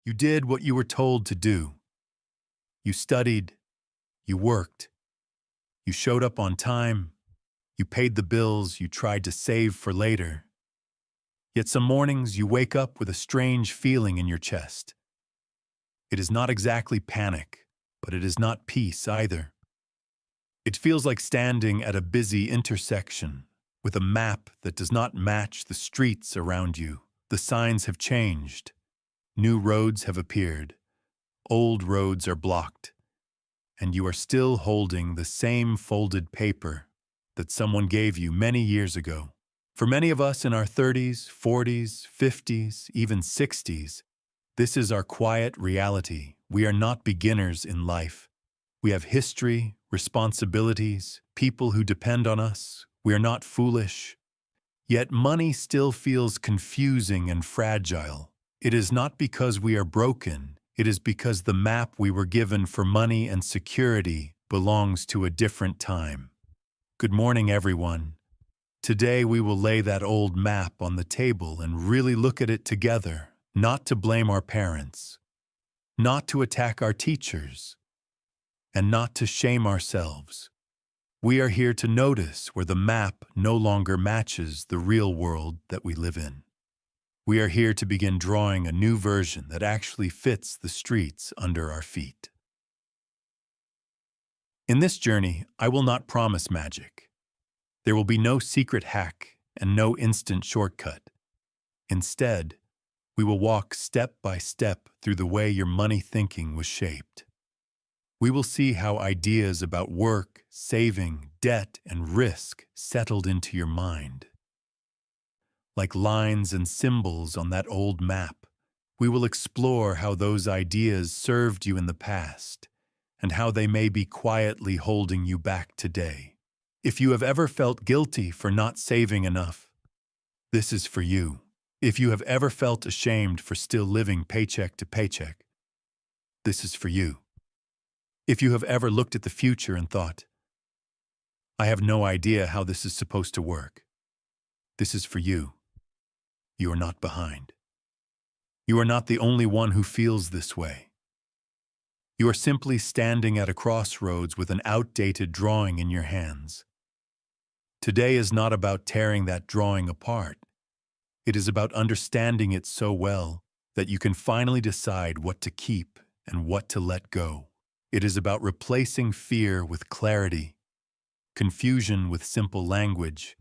You did what you were told to do. You studied, you worked, you showed up on time, you paid the bills you tried to save for later. Yet some mornings you wake up with a strange feeling in your chest. It is not exactly panic, but it is not peace either. It feels like standing at a busy intersection with a map that does not match the streets around you. The signs have changed. New roads have appeared. Old roads are blocked. And you are still holding the same folded paper that someone gave you many years ago. For many of us in our 30s, 40s, 50s, even 60s, this is our quiet reality. We are not beginners in life. We have history, responsibilities, people who depend on us. We are not foolish. Yet money still feels confusing and fragile. It is not because we are broken. It is because the map we were given for money and security belongs to a different time. Good morning, everyone. Today we will lay that old map on the table and really look at it together, not to blame our parents, not to attack our teachers, and not to shame ourselves. We are here to notice where the map no longer matches the real world that we live in. We are here to begin drawing a new version that actually fits the streets under our feet. In this journey, I will not promise magic. There will be no secret hack and no instant shortcut. Instead, we will walk step by step through the way your money thinking was shaped. We will see how ideas about work, saving, debt, and risk settled into your mind. Like lines and symbols on that old map, we will explore how those ideas served you in the past and how they may be quietly holding you back today. If you have ever felt guilty for not saving enough, this is for you. If you have ever felt ashamed for still living paycheck to paycheck, this is for you. If you have ever looked at the future and thought, I have no idea how this is supposed to work, this is for you. You are not behind. You are not the only one who feels this way. You are simply standing at a crossroads with an outdated drawing in your hands. Today is not about tearing that drawing apart. It is about understanding it so well that you can finally decide what to keep and what to let go. It is about replacing fear with clarity, confusion with simple language,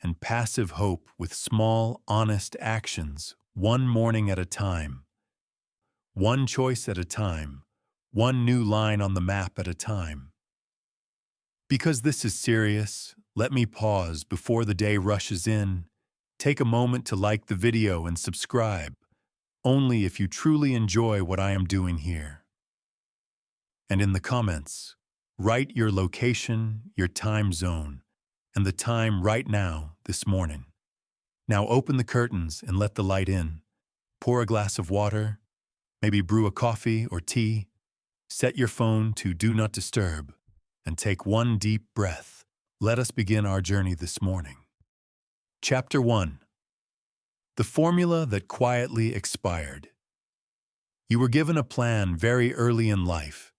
and passive hope with small, honest actions, one morning at a time, one choice at a time, one new line on the map at a time. Because this is serious, let me pause before the day rushes in. Take a moment to like the video and subscribe, only if you truly enjoy what I am doing here. And in the comments, write your location, your time zone, and the time right now, this morning. Now open the curtains and let the light in. Pour a glass of water, maybe brew a coffee or tea. Set your phone to Do Not Disturb and take one deep breath. Let us begin our journey this morning. Chapter 1. The Formula That Quietly Expired. You were given a plan very early in life.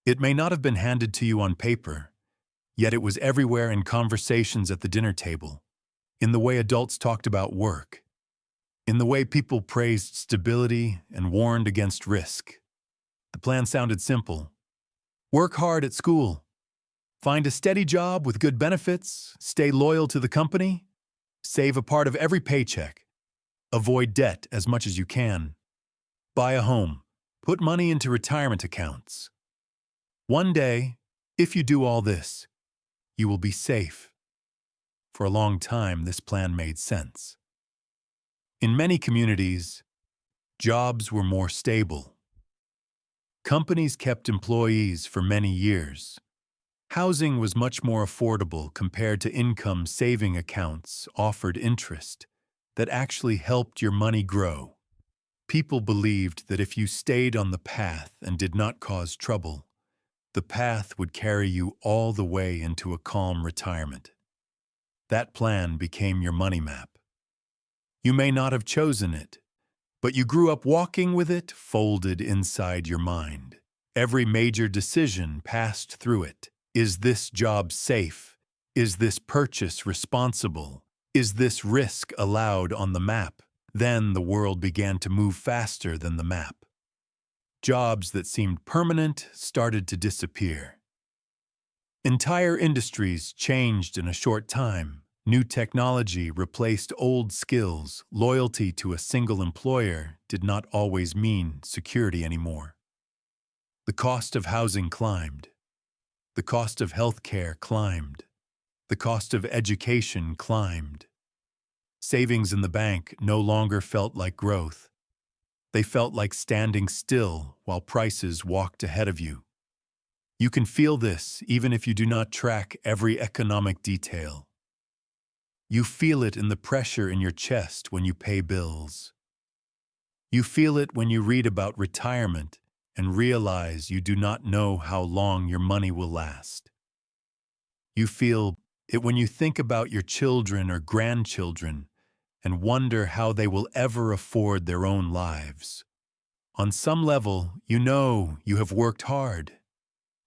It may not have been handed to you on paper, yet it was everywhere in conversations at the dinner table, in the way adults talked about work, in the way people praised stability and warned against risk. The plan sounded simple. Work hard at school. Find a steady job with good benefits. Stay loyal to the company. Save a part of every paycheck. Avoid debt as much as you can. Buy a home. Put money into retirement accounts. One day, if you do all this, you will be safe. For a long time, this plan made sense. In many communities, jobs were more stable. Companies kept employees for many years. Housing was much more affordable compared to income saving accounts offered interest that actually helped your money grow. People believed that if you stayed on the path and did not cause trouble, the path would carry you all the way into a calm retirement. That plan became your money map. You may not have chosen it, But you grew up walking with it folded inside your mind. Every major decision passed through it. Is this job safe? Is this purchase responsible? Is this risk allowed on the map? Then the world began to move faster than the map. Jobs that seemed permanent started to disappear. Entire industries changed in a short time. New technology replaced old skills. Loyalty to a single employer did not always mean security anymore. The cost of housing climbed. The cost of healthcare climbed. The cost of education climbed. Savings in the bank no longer felt like growth. They felt like standing still while prices walked ahead of you. You can feel this even if you do not track every economic detail. You feel it in the pressure in your chest when you pay bills. You feel it when you read about retirement and realize you do not know how long your money will last. You feel it when you think about your children or grandchildren and wonder how they will ever afford their own lives. On some level, you know you have worked hard.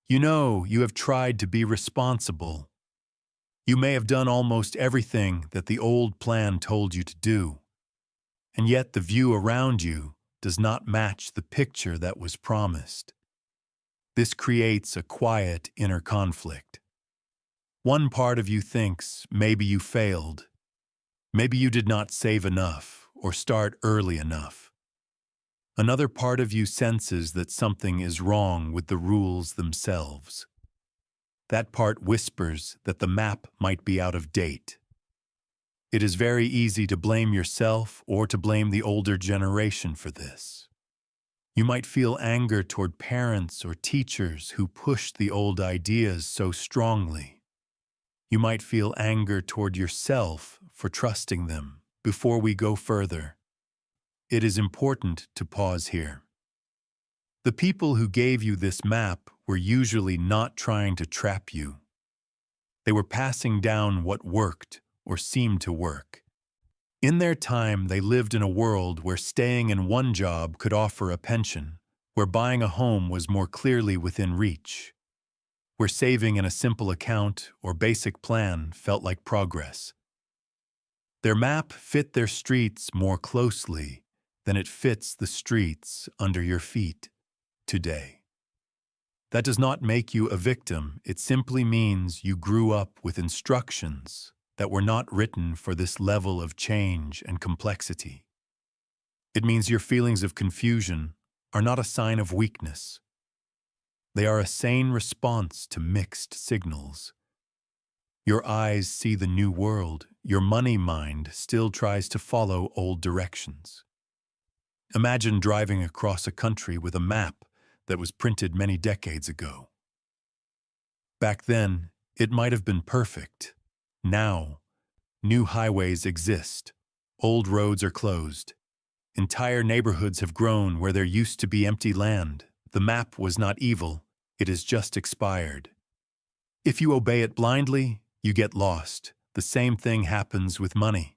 You know you have tried to be responsible. You may have done almost everything that the old plan told you to do, and yet the view around you does not match the picture that was promised. This creates a quiet inner conflict. One part of you thinks maybe you failed. Maybe you did not save enough or start early enough. Another part of you senses that something is wrong with the rules themselves. That part whispers that the map might be out of date. It is very easy to blame yourself or to blame the older generation for this. You might feel anger toward parents or teachers who pushed the old ideas so strongly. You might feel anger toward yourself for trusting them. Before we go further, it is important to pause here. The people who gave you this map were usually not trying to trap you. They were passing down what worked or seemed to work. In their time, they lived in a world where staying in one job could offer a pension, where buying a home was more clearly within reach, where saving in a simple account or basic plan felt like progress. Their map fit their streets more closely than it fits the streets under your feet today. That does not make you a victim. It simply means you grew up with instructions that were not written for this level of change and complexity. It means your feelings of confusion are not a sign of weakness. They are a sane response to mixed signals. Your eyes see the new world. Your money mind still tries to follow old directions. Imagine driving across a country with a map that was printed many decades ago. Back then, it might have been perfect. Now, new highways exist. Old roads are closed. Entire neighborhoods have grown where there used to be empty land. The map was not evil. It is just expired. If you obey it blindly, you get lost. The same thing happens with money.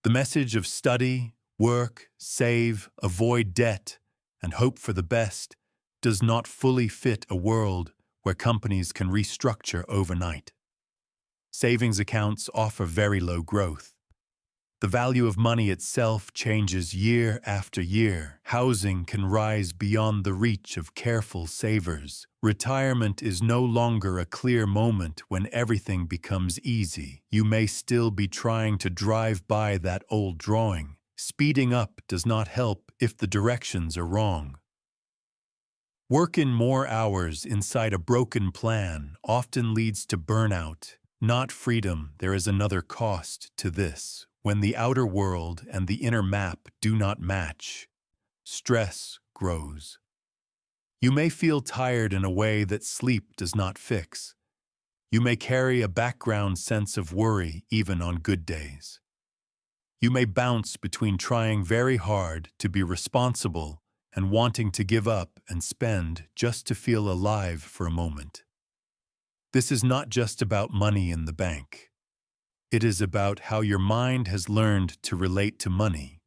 The message of study, work, save, avoid debt, and hope for the best does not fully fit a world where companies can restructure overnight. Savings accounts offer very low growth. The value of money itself changes year after year. Housing can rise beyond the reach of careful savers. Retirement is no longer a clear moment when everything becomes easy. You may still be trying to drive by that old drawing. Speeding up does not help if the directions are wrong. Working more hours inside a broken plan often leads to burnout, not freedom. There is another cost to this. When the outer world and the inner map do not match, stress grows. You may feel tired in a way that sleep does not fix. You may carry a background sense of worry even on good days. You may bounce between trying very hard to be responsible and wanting to give up and spend just to feel alive for a moment. This is not just about money in the bank. It is about how your mind has learned to relate to money.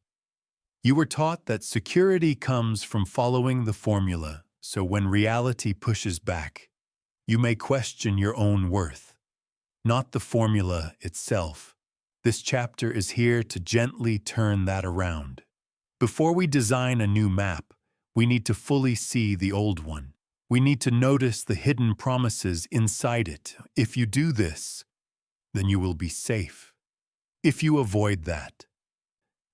You were taught that security comes from following the formula, so when reality pushes back, you may question your own worth, not the formula itself. This chapter is here to gently turn that around. Before we design a new map, we need to fully see the old one. We need to notice the hidden promises inside it. If you do this, then you will be safe. If you avoid that,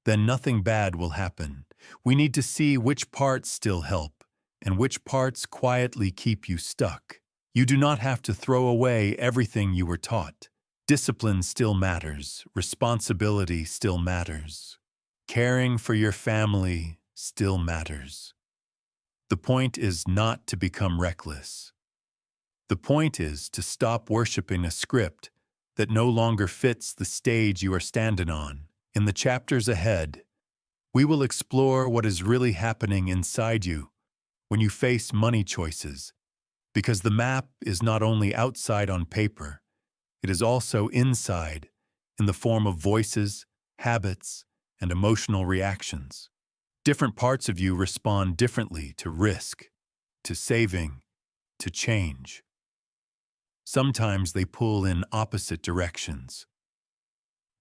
then nothing bad will happen. We need to see which parts still help and which parts quietly keep you stuck. You do not have to throw away everything you were taught. Discipline still matters. Responsibility still matters. Caring for your family still matters. The point is not to become reckless. The point is to stop worshiping a script that no longer fits the stage you are standing on. In the chapters ahead, we will explore what is really happening inside you when you face money choices, because the map is not only outside on paper, it is also inside in the form of voices, habits, and emotional reactions. Different parts of you respond differently to risk, to saving, to change. Sometimes they pull in opposite directions.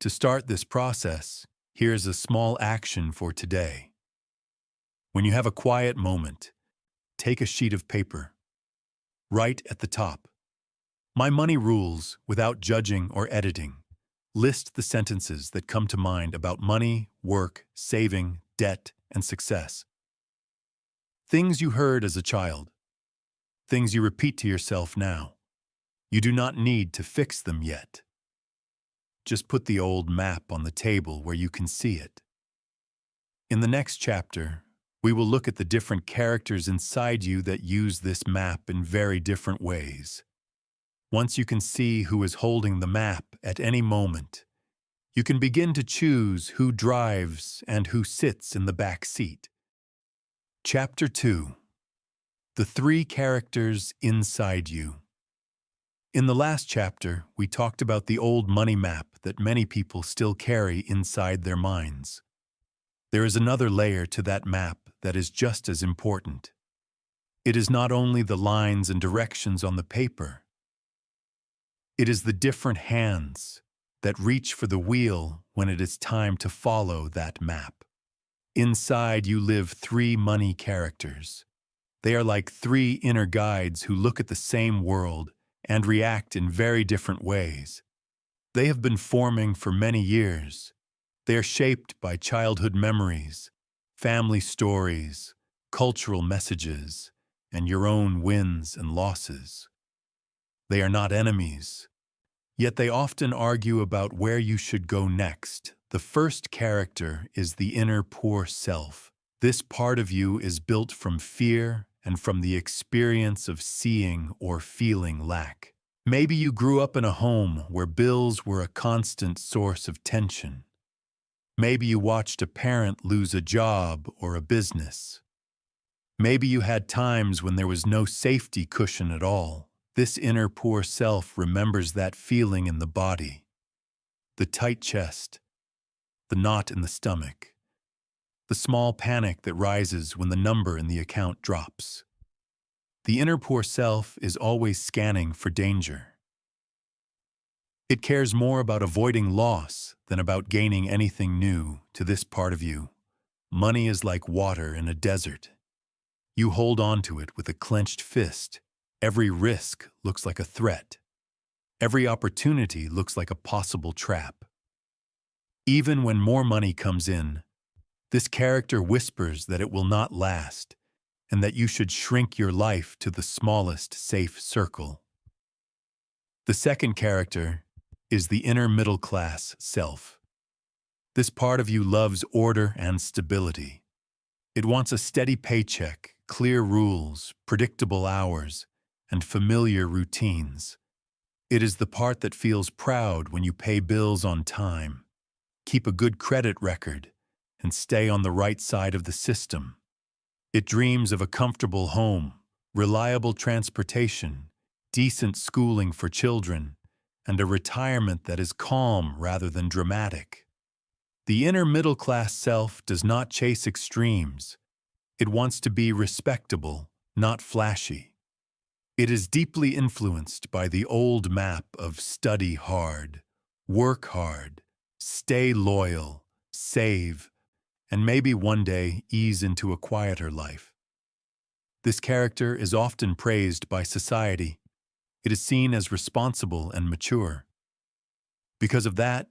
To start this process, here's a small action for today. When you have a quiet moment, take a sheet of paper. Write at the top, "My money rules," without judging or editing. List the sentences that come to mind about money, work, saving, debt, and success. Things you heard as a child. Things you repeat to yourself now. You do not need to fix them yet. Just put the old map on the table where you can see it. In the next chapter, we will look at the different characters inside you that use this map in very different ways. Once you can see who is holding the map at any moment, you can begin to choose who drives and who sits in the back seat. Chapter 2. The three characters inside you. In the last chapter, we talked about the old money map that many people still carry inside their minds. There is another layer to that map that is just as important. It is not only the lines and directions on the paper. It is the different hands that reach for the wheel when it is time to follow that map. Inside you live three money characters. They are like three inner guides who look at the same world and react in very different ways. They have been forming for many years. They are shaped by childhood memories, family stories, cultural messages, and your own wins and losses. They are not enemies, yet they often argue about where you should go next. The first character is the inner poor self. This part of you is built from fear and from the experience of seeing or feeling lack. Maybe you grew up in a home where bills were a constant source of tension. Maybe you watched a parent lose a job or a business. Maybe you had times when there was no safety cushion at all. This inner poor self remembers that feeling in the body. The tight chest, the knot in the stomach, the small panic that rises when the number in the account drops. The inner poor self is always scanning for danger. It cares more about avoiding loss than about gaining anything new. To this part of you, money is like water in a desert. You hold on to it with a clenched fist. Every risk looks like a threat. Every opportunity looks like a possible trap. Even when more money comes in, this character whispers that it will not last and that you should shrink your life to the smallest safe circle. The second character is the inner middle-class self. This part of you loves order and stability. It wants a steady paycheck, clear rules, predictable hours, and familiar routines. It is the part that feels proud when you pay bills on time, keep a good credit record, and stay on the right side of the system. It dreams of a comfortable home, reliable transportation, decent schooling for children, and a retirement that is calm rather than dramatic. The inner middle-class self does not chase extremes. It wants to be respectable, not flashy. It is deeply influenced by the old map of study hard, work hard, stay loyal, save, and maybe one day ease into a quieter life. This character is often praised by society. It is seen as responsible and mature. Because of that,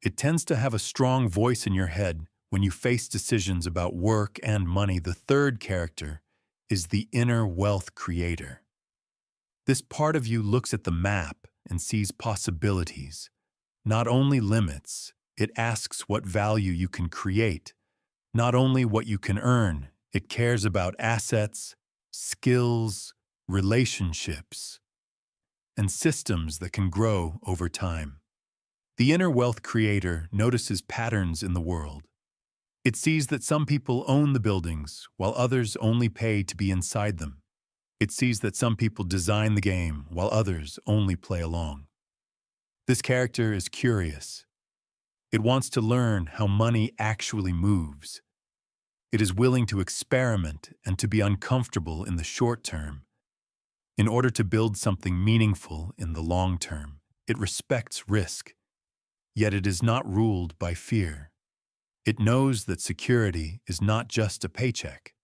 it tends to have a strong voice in your head when you face decisions about work and money. The third character is the inner wealth creator. This part of you looks at the map and sees possibilities, not only limits. It asks what value you can create, not only what you can earn. It cares about assets, skills, relationships, and systems that can grow over time. The inner wealth creator notices patterns in the world. It sees that some people own the buildings while others only pay to be inside them. It sees that some people design the game while others only play along. This character is curious. It wants to learn how money actually moves. It is willing to experiment and to be uncomfortable in the short term in order to build something meaningful in the long term. It respects risk, yet it is not ruled by fear. It knows that security is not just a paycheck.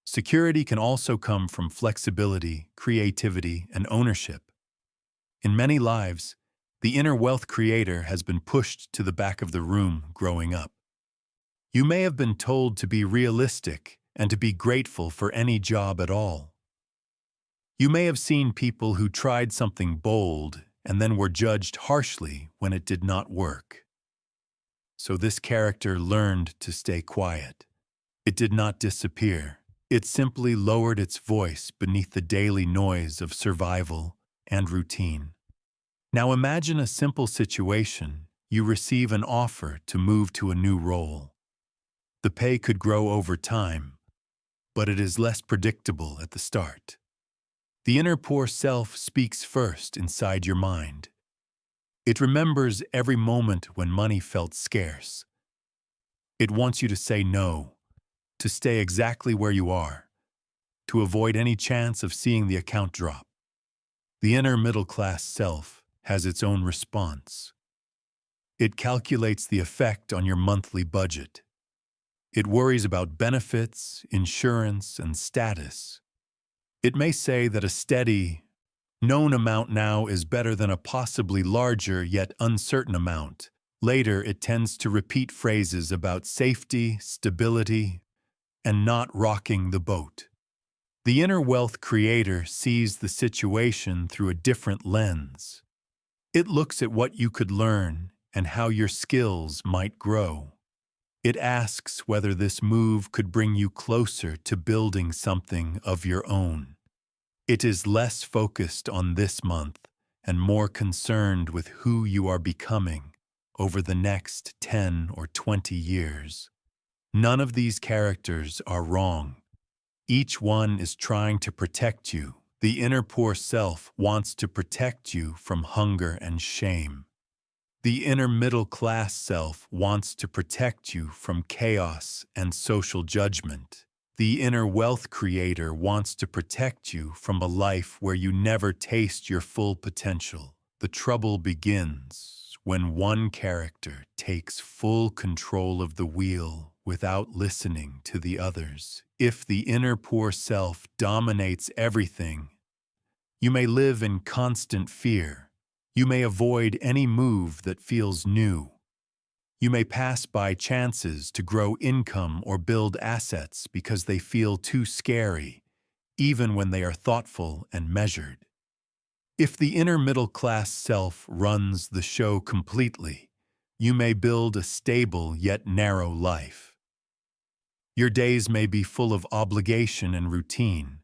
Security can also come from flexibility, creativity, and ownership. In many lives, the inner wealth creator has been pushed to the back of the room growing up. You may have been told to be realistic and to be grateful for any job at all. You may have seen people who tried something bold and then were judged harshly when it did not work. So this character learned to stay quiet. It did not disappear. It simply lowered its voice beneath the daily noise of survival and routine. Now imagine a simple situation. You receive an offer to move to a new role. The pay could grow over time, but it is less predictable at the start. The inner poor self speaks first inside your mind. It remembers every moment when money felt scarce. It wants you to say no, to stay exactly where you are, to avoid any chance of seeing the account drop. The inner middle-class self has its own response. It calculates the effect on your monthly budget. It worries about benefits, insurance, and status. It may say that a steady, known amount now is better than a possibly larger yet uncertain amount. Later, it tends to repeat phrases about safety, stability, and not rocking the boat. The inner wealth creator sees the situation through a different lens. It looks at what you could learn and how your skills might grow. It asks whether this move could bring you closer to building something of your own. It is less focused on this month and more concerned with who you are becoming over the next 10 or 20 years. None of these characters are wrong. Each one is trying to protect you. The inner poor self wants to protect you from hunger and shame. The inner middle-class self wants to protect you from chaos and social judgment. The inner wealth creator wants to protect you from a life where you never taste your full potential. The trouble begins when one character takes full control of the wheel without listening to the others. If the inner poor self dominates everything, you may live in constant fear. You may avoid any move that feels new. You may pass by chances to grow income or build assets because they feel too scary, even when they are thoughtful and measured. If the inner middle-class self runs the show completely, you may build a stable yet narrow life. Your days may be full of obligation and routine,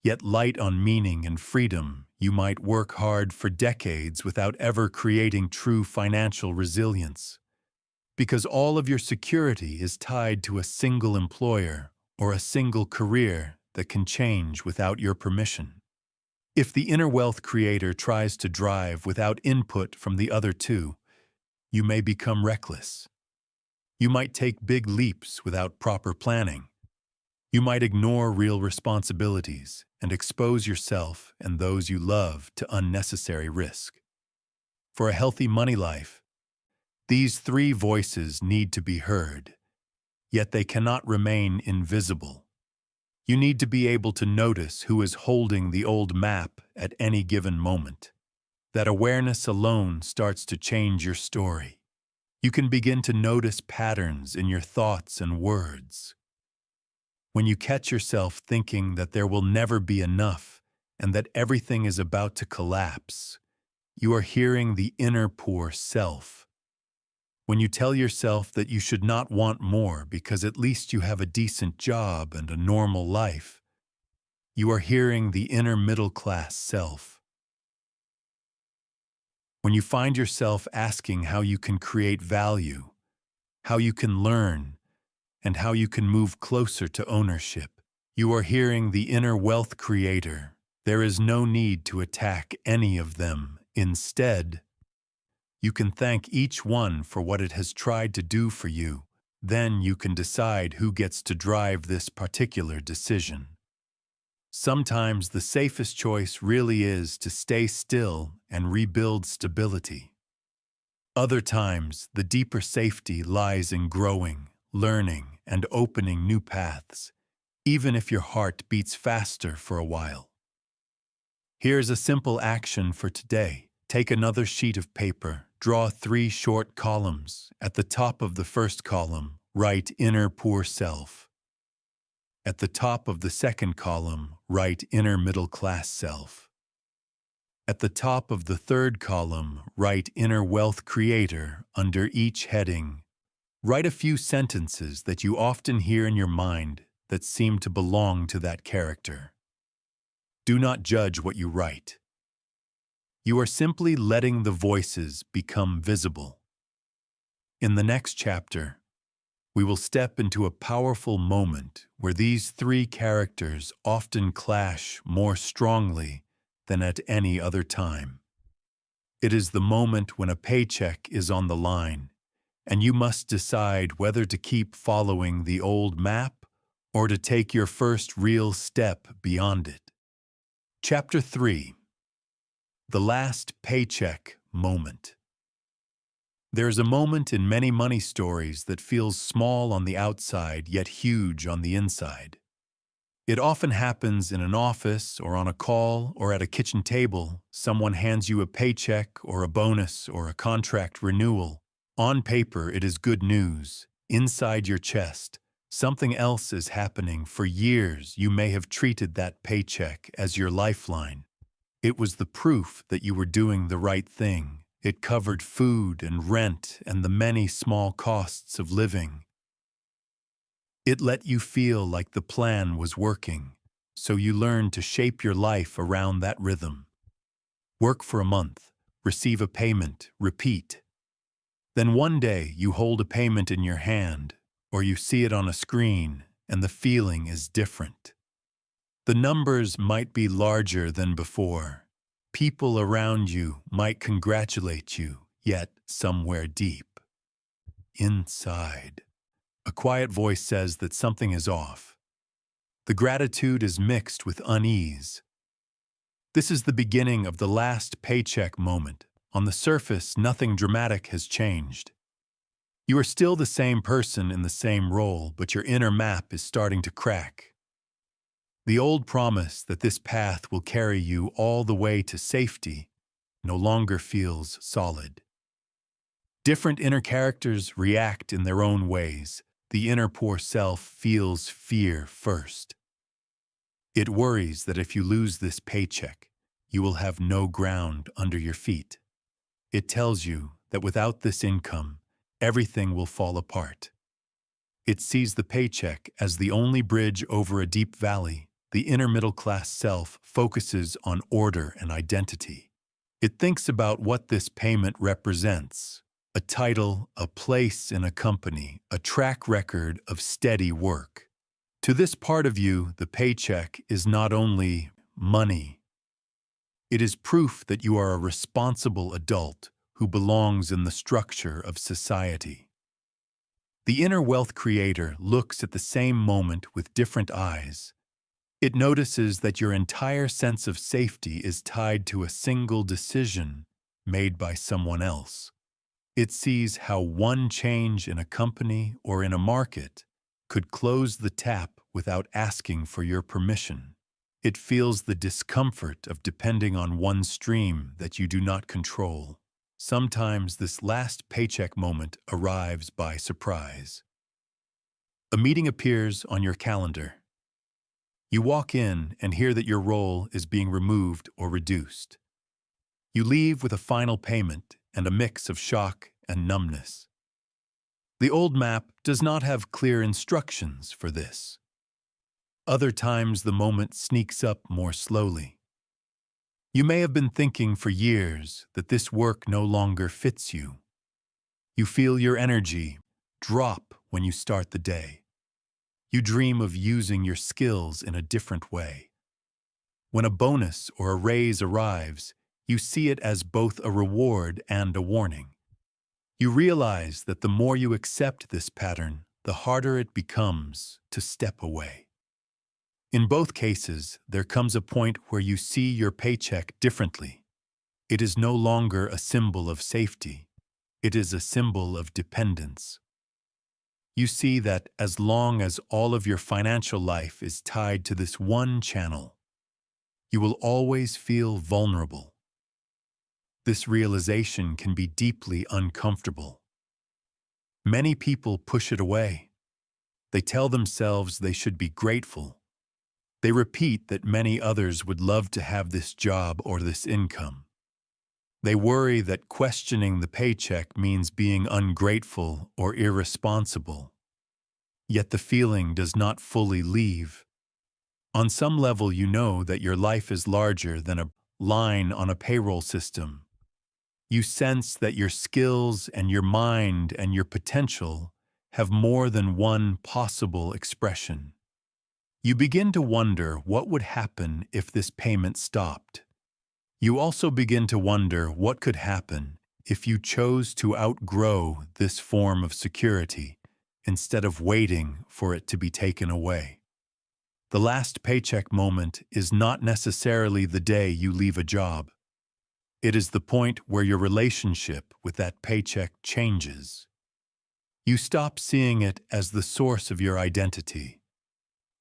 yet light on meaning and freedom. You might work hard for decades without ever creating true financial resilience, because all of your security is tied to a single employer or a single career that can change without your permission. If the inner wealth creator tries to drive without input from the other two, you may become reckless. You might take big leaps without proper planning. You might ignore real responsibilities and expose yourself and those you love to unnecessary risk. For a healthy money life, these three voices need to be heard, yet they cannot remain invisible. You need to be able to notice who is holding the old map at any given moment. That awareness alone starts to change your story. You can begin to notice patterns in your thoughts and words. When you catch yourself thinking that there will never be enough and that everything is about to collapse, you are hearing the inner poor self. When you tell yourself that you should not want more because at least you have a decent job and a normal life, you are hearing the inner middle-class self. When you find yourself asking how you can create value, how you can learn, and how you can move closer to ownership, you are hearing the inner wealth creator. There is no need to attack any of them. Instead, you can thank each one for what it has tried to do for you. Then you can decide who gets to drive this particular decision. Sometimes the safest choice really is to stay still and rebuild stability. Other times, the deeper safety lies in growing, learning, and opening new paths, even if your heart beats faster for a while. Here's a simple action for today. Take another sheet of paper, draw 3 short columns. At the top of the first column, write inner poor self. At the top of the second column, write inner middle class self. At the top of the third column, write inner wealth creator. Under each heading, write a few sentences that you often hear in your mind that seem to belong to that character. Do not judge what you write. You are simply letting the voices become visible. In the next chapter, we will step into a powerful moment where these 3 characters often clash more strongly than at any other time. It is the moment when a paycheck is on the line, and you must decide whether to keep following the old map or to take your first real step beyond it. Chapter 3. The Last Paycheck Moment. There is a moment in many money stories that feels small on the outside yet huge on the inside. It often happens in an office or on a call or at a kitchen table. Someone hands you a paycheck or a bonus or a contract renewal. On paper, it is good news. Inside your chest, something else is happening. For years, you may have treated that paycheck as your lifeline. It was the proof that you were doing the right thing. It covered food and rent and the many small costs of living. It let you feel like the plan was working, so you learned to shape your life around that rhythm. Work for a month, receive a payment, repeat. Then one day you hold a payment in your hand, or you see it on a screen, and the feeling is different. The numbers might be larger than before. People around you might congratulate you, yet somewhere deep, inside, a quiet voice says that something is off. The gratitude is mixed with unease. This is the beginning of the last paycheck moment. On the surface, nothing dramatic has changed. You are still the same person in the same role, but your inner map is starting to crack. The old promise that this path will carry you all the way to safety no longer feels solid. Different inner characters react in their own ways. The inner poor self feels fear first. It worries that if you lose this paycheck, you will have no ground under your feet. It tells you that without this income, everything will fall apart. It sees the paycheck as the only bridge over a deep valley. The inner middle-class self focuses on order and identity. It thinks about what this payment represents: a title, a place in a company, a track record of steady work. To this part of you, the paycheck is not only money. It is proof that you are a responsible adult who belongs in the structure of society. The inner wealth creator looks at the same moment with different eyes. It notices that your entire sense of safety is tied to a single decision made by someone else. It sees how one change in a company or in a market could close the tap without asking for your permission. It feels the discomfort of depending on one stream that you do not control. Sometimes this last paycheck moment arrives by surprise. A meeting appears on your calendar. You walk in and hear that your role is being removed or reduced. You leave with a final payment and a mix of shock and numbness. The old map does not have clear instructions for this. Other times the moment sneaks up more slowly. You may have been thinking for years that this work no longer fits you. You feel your energy drop when you start the day. You dream of using your skills in a different way. When a bonus or a raise arrives, you see it as both a reward and a warning. You realize that the more you accept this pattern, the harder it becomes to step away. In both cases, there comes a point where you see your paycheck differently. It is no longer a symbol of safety. It is a symbol of dependence. You see that as long as all of your financial life is tied to this one channel, you will always feel vulnerable. This realization can be deeply uncomfortable. Many people push it away. They tell themselves they should be grateful. They repeat that many others would love to have this job or this income. They worry that questioning the paycheck means being ungrateful or irresponsible. Yet the feeling does not fully leave. On some level, you know that your life is larger than a line on a payroll system. You sense that your skills and your mind and your potential have more than one possible expression. You begin to wonder what would happen if this payment stopped. You also begin to wonder what could happen if you chose to outgrow this form of security instead of waiting for it to be taken away. The last paycheck moment is not necessarily the day you leave a job. It is the point where your relationship with that paycheck changes. You stop seeing it as the source of your identity.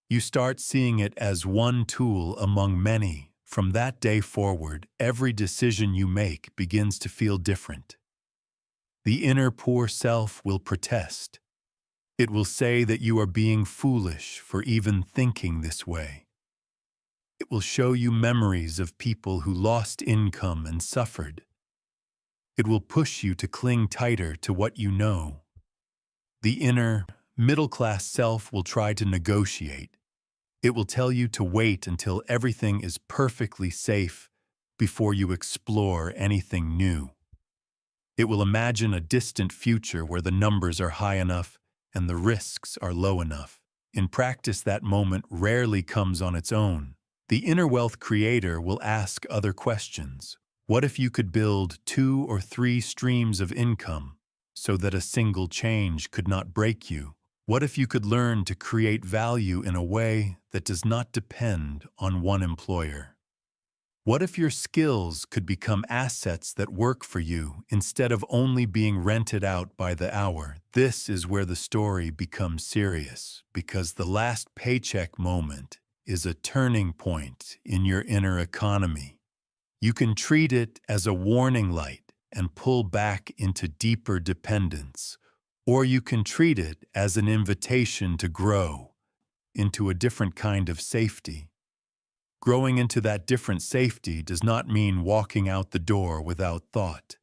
You start seeing it as one tool among many. From that day forward, every decision you make begins to feel different. The inner poor self will protest. It will say that you are being foolish for even thinking this way. It will show you memories of people who lost income and suffered. It will push you to cling tighter to what you know. The inner, middle-class self will try to negotiate. It will tell you to wait until everything is perfectly safe before you explore anything new. It will imagine a distant future where the numbers are high enough and the risks are low enough. In practice, that moment rarely comes on its own. The inner wealth creator will ask other questions. What if you could build 2 or 3 streams of income so that a single change could not break you? What if you could learn to create value in a way that does not depend on one employer? What if your skills could become assets that work for you instead of only being rented out by the hour? This is where the story becomes serious, because the last paycheck moment is a turning point in your inner economy. You can treat it as a warning light and pull back into deeper dependence, or you can treat it as an invitation to grow into a different kind of safety. Growing into that different safety does not mean walking out the door without thought.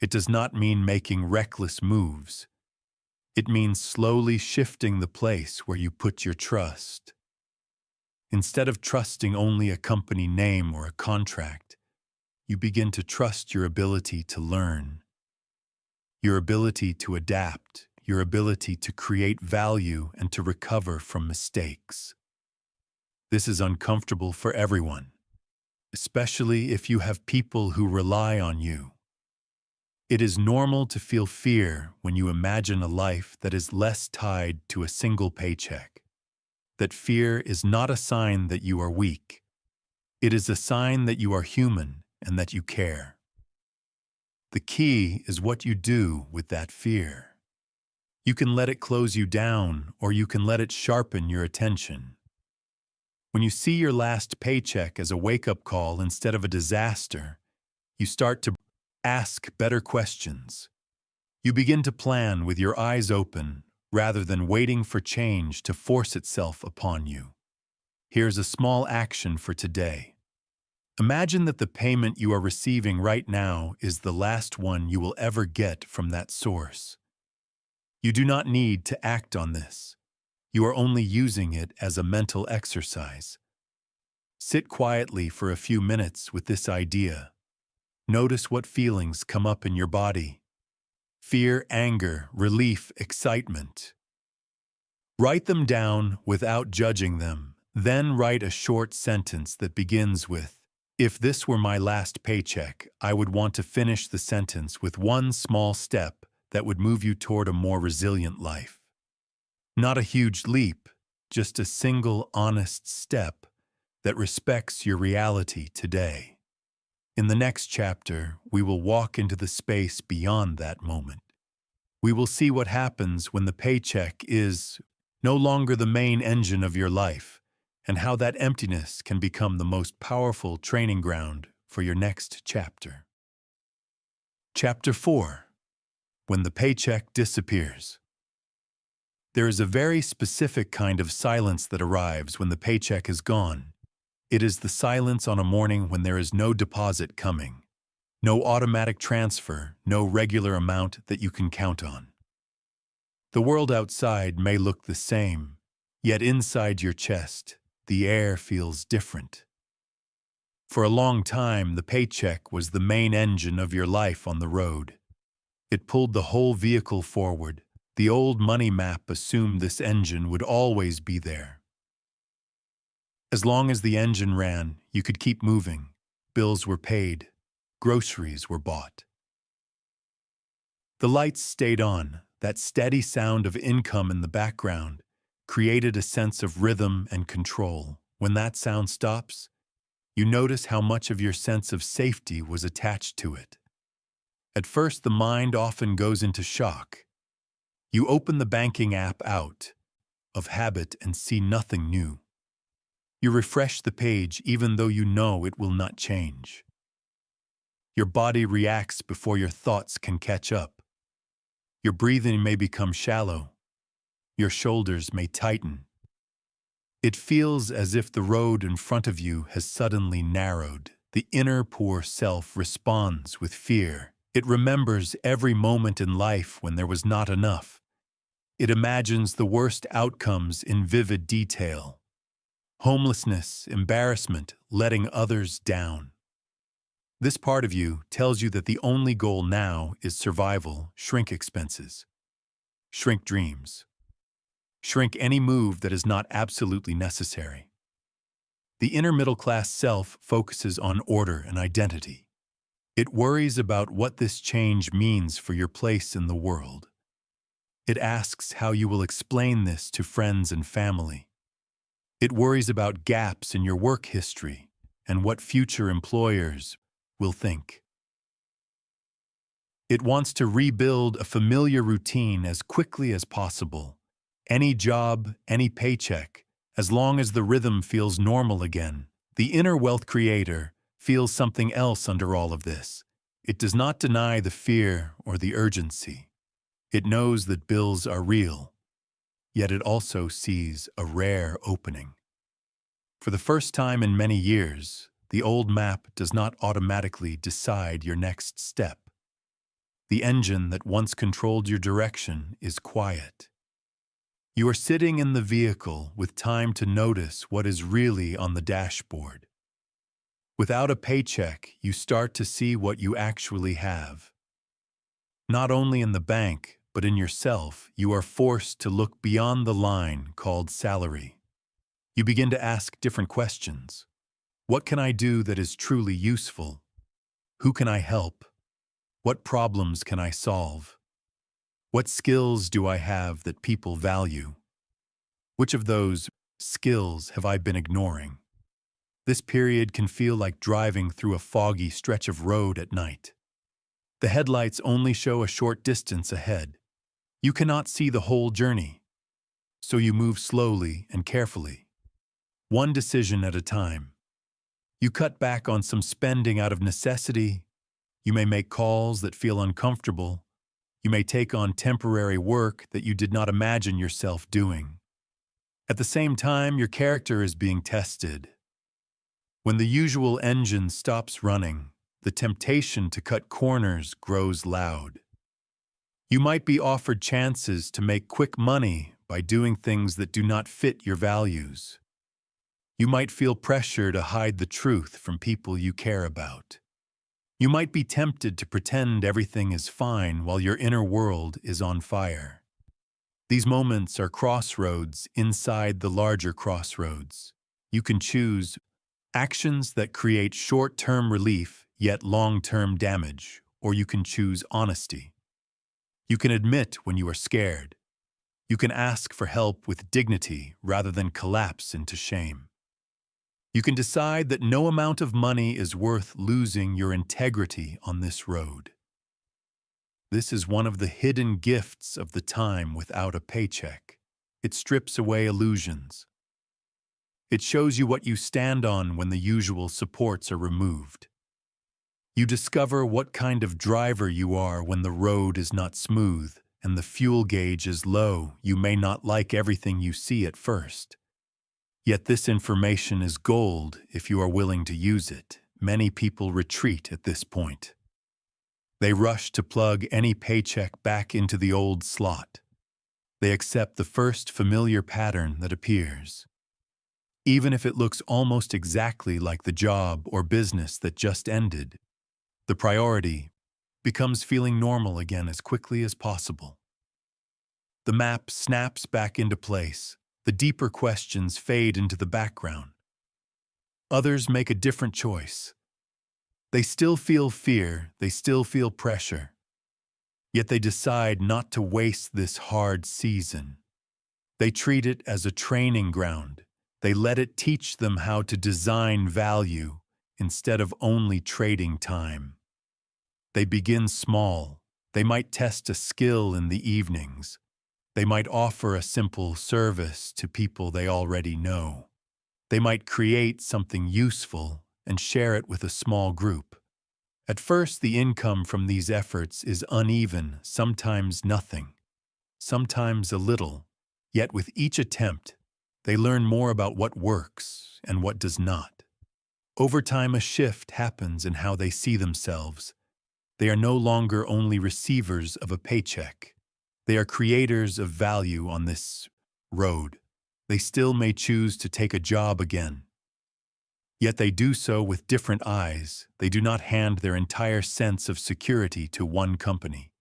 It does not mean making reckless moves. It means slowly shifting the place where you put your trust. Instead of trusting only a company name or a contract, you begin to trust your ability to learn, your ability to adapt, your ability to create value and to recover from mistakes. This is uncomfortable for everyone, especially if you have people who rely on you. It is normal to feel fear when you imagine a life that is less tied to a single paycheck. That fear is not a sign that you are weak. It is a sign that you are human and that you care. The key is what you do with that fear. You can let it close you down, or you can let it sharpen your attention. When you see your last paycheck as a wake-up call instead of a disaster, you start to ask better questions. You begin to plan with your eyes open rather than waiting for change to force itself upon you. Here's a small action for today. Imagine that the payment you are receiving right now is the last one you will ever get from that source. You do not need to act on this. You are only using it as a mental exercise. Sit quietly for a few minutes with this idea. Notice what feelings come up in your body. Fear, anger, relief, excitement. Write them down without judging them. Then write a short sentence that begins with, "If this were my last paycheck, I would want to finish the sentence with one small step that would move you toward a more resilient life." Not a huge leap, just a single honest step that respects your reality today. In the next chapter, we will walk into the space beyond that moment. We will see what happens when the paycheck is no longer the main engine of your life, and how that emptiness can become the most powerful training ground for your next chapter. Chapter 4. When the paycheck disappears. There is a very specific kind of silence that arrives when the paycheck is gone. It is the silence on a morning when there is no deposit coming, no automatic transfer, no regular amount that you can count on. The world outside may look the same, yet inside your chest, the air feels different. For a long time, the paycheck was the main engine of your life on the road. It pulled the whole vehicle forward. The old money map assumed this engine would always be there. As long as the engine ran, you could keep moving. Bills were paid. Groceries were bought. The lights stayed on. That steady sound of income in the background created a sense of rhythm and control. When that sound stops, you notice how much of your sense of safety was attached to it. At first, the mind often goes into shock. You open the banking app out of habit and see nothing new. You refresh the page even though you know it will not change. Your body reacts before your thoughts can catch up. Your breathing may become shallow. Your shoulders may tighten. It feels as if the road in front of you has suddenly narrowed. The inner poor self responds with fear. It remembers every moment in life when there was not enough. It imagines the worst outcomes in vivid detail. Homelessness, embarrassment, letting others down. This part of you tells you that the only goal now is survival. Shrink expenses. Shrink dreams. Shrink any move that is not absolutely necessary. The inner middle-class self focuses on order and identity. It worries about what this change means for your place in the world. It asks how you will explain this to friends and family. It worries about gaps in your work history and what future employers will think. It wants to rebuild a familiar routine as quickly as possible. Any job, any paycheck, as long as the rhythm feels normal again. The inner wealth creator feels something else under all of this. It does not deny the fear or the urgency. It knows that bills are real, yet it also sees a rare opening. For the first time in many years, the old map does not automatically decide your next step. The engine that once controlled your direction is quiet. You are sitting in the vehicle with time to notice what is really on the dashboard. Without a paycheck, you start to see what you actually have. Not only in the bank, but in yourself, you are forced to look beyond the line called salary. You begin to ask different questions. What can I do that is truly useful? Who can I help? What problems can I solve? What skills do I have that people value? Which of those skills have I been ignoring? This period can feel like driving through a foggy stretch of road at night. The headlights only show a short distance ahead. You cannot see the whole journey, so you move slowly and carefully, one decision at a time. You cut back on some spending out of necessity. You may make calls that feel uncomfortable. You may take on temporary work that you did not imagine yourself doing. At the same time, your character is being tested. When the usual engine stops running, the temptation to cut corners grows loud. You might be offered chances to make quick money by doing things that do not fit your values. You might feel pressure to hide the truth from people you care about. You might be tempted to pretend everything is fine while your inner world is on fire. These moments are crossroads inside the larger crossroads. You can choose actions that create short-term relief yet long-term damage, or you can choose honesty. You can admit when you are scared. You can ask for help with dignity rather than collapse into shame. You can decide that no amount of money is worth losing your integrity on this road. This is one of the hidden gifts of the time without a paycheck. It strips away illusions. It shows you what you stand on when the usual supports are removed. You discover what kind of driver you are when the road is not smooth and the fuel gauge is low. You may not like everything you see at first. Yet this information is gold if you are willing to use it. Many people retreat at this point. They rush to plug any paycheck back into the old slot. They accept the first familiar pattern that appears. Even if it looks almost exactly like the job or business that just ended, the priority becomes feeling normal again as quickly as possible. The map snaps back into place. The deeper questions fade into the background. Others make a different choice. They still feel fear, they still feel pressure. Yet they decide not to waste this hard season. They treat it as a training ground. They let it teach them how to design value instead of only trading time. They begin small. They might test a skill in the evenings. They might offer a simple service to people they already know. They might create something useful and share it with a small group. At first, the income from these efforts is uneven, sometimes nothing, sometimes a little. Yet with each attempt, they learn more about what works and what does not. Over time, a shift happens in how they see themselves. They are no longer only receivers of a paycheck. They are creators of value on this road. They still may choose to take a job again. Yet they do so with different eyes. They do not hand their entire sense of security to one company.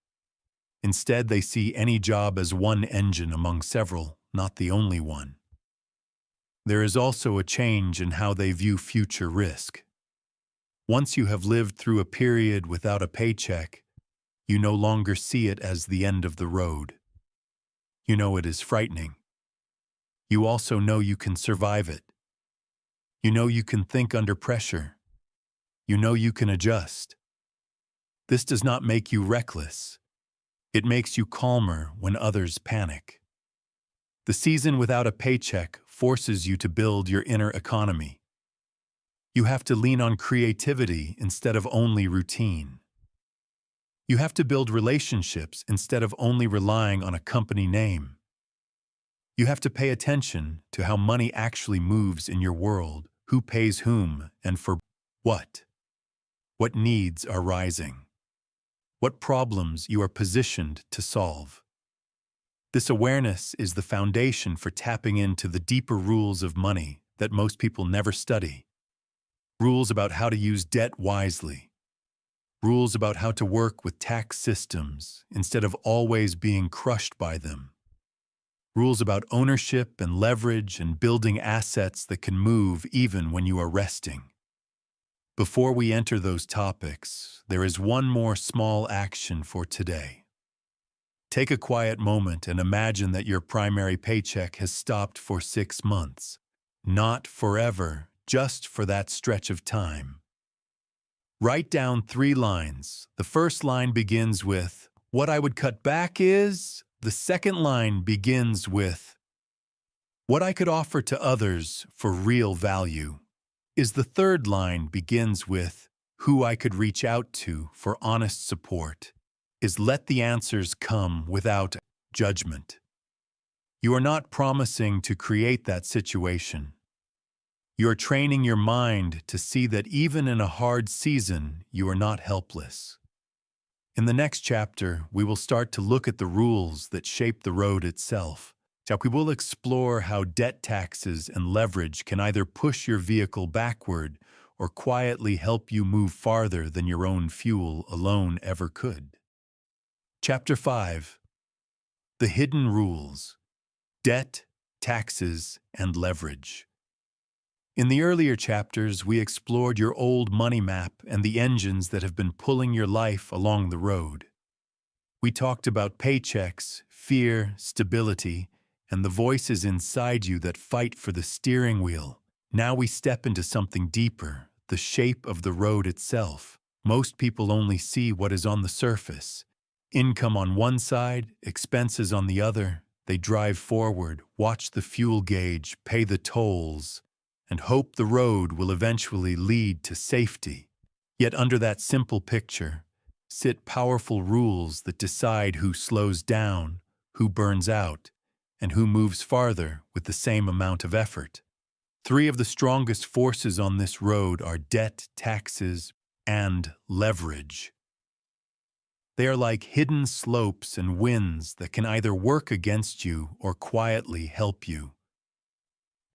Instead, they see any job as one engine among several, not the only one. There is also a change in how they view future risk. Once you have lived through a period without a paycheck, you no longer see it as the end of the road. You know it is frightening. You also know you can survive it. You know you can think under pressure. You know you can adjust. This does not make you reckless. It makes you calmer when others panic. The season without a paycheck forces you to build your inner economy. You have to lean on creativity instead of only routine. You have to build relationships instead of only relying on a company name. You have to pay attention to how money actually moves in your world, who pays whom, and for what. What needs are rising. What problems you are positioned to solve. This awareness is the foundation for tapping into the deeper rules of money that most people never study. Rules about how to use debt wisely. Rules about how to work with tax systems instead of always being crushed by them. Rules about ownership and leverage and building assets that can move even when you are resting. Before we enter those topics, there is one more small action for today. Take a quiet moment and imagine that your primary paycheck has stopped for 6 months. Not forever, just for that stretch of time. Write down 3 lines. The first line begins with, "What I would cut back is..." The second line begins with, "What I could offer to others for real value." The third line begins with, "Who I could reach out to for honest support." Let the answers come without judgment. You are not promising to create that situation. You are training your mind to see that even in a hard season, you are not helpless. In the next chapter, we will start to look at the rules that shape the road itself. We will explore how debt, taxes, and leverage can either push your vehicle backward or quietly help you move farther than your own fuel alone ever could. Chapter 5. The Hidden Rules: Debt, Taxes, and Leverage. In the earlier chapters, we explored your old money map and the engines that have been pulling your life along the road. We talked about paychecks, fear, stability, and the voices inside you that fight for the steering wheel. Now we step into something deeper, the shape of the road itself. Most people only see what is on the surface. Income on one side, expenses on the other. They drive forward, watch the fuel gauge, pay the tolls, and hope the road will eventually lead to safety. Yet under that simple picture sit powerful rules that decide who slows down, who burns out, and who moves farther with the same amount of effort. 3 of the strongest forces on this road are debt, taxes, and leverage. They are like hidden slopes and winds that can either work against you or quietly help you.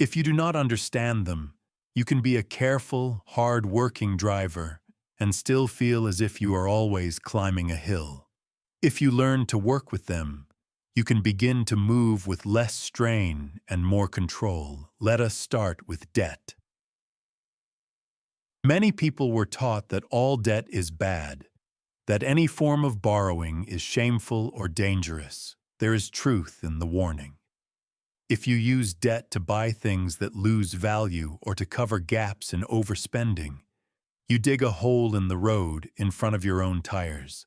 If you do not understand them, you can be a careful, hard-working driver and still feel as if you are always climbing a hill. If you learn to work with them, you can begin to move with less strain and more control. Let us start with debt. Many people were taught that all debt is bad, that any form of borrowing is shameful or dangerous. There is truth in the warning. If you use debt to buy things that lose value or to cover gaps in overspending, you dig a hole in the road in front of your own tires.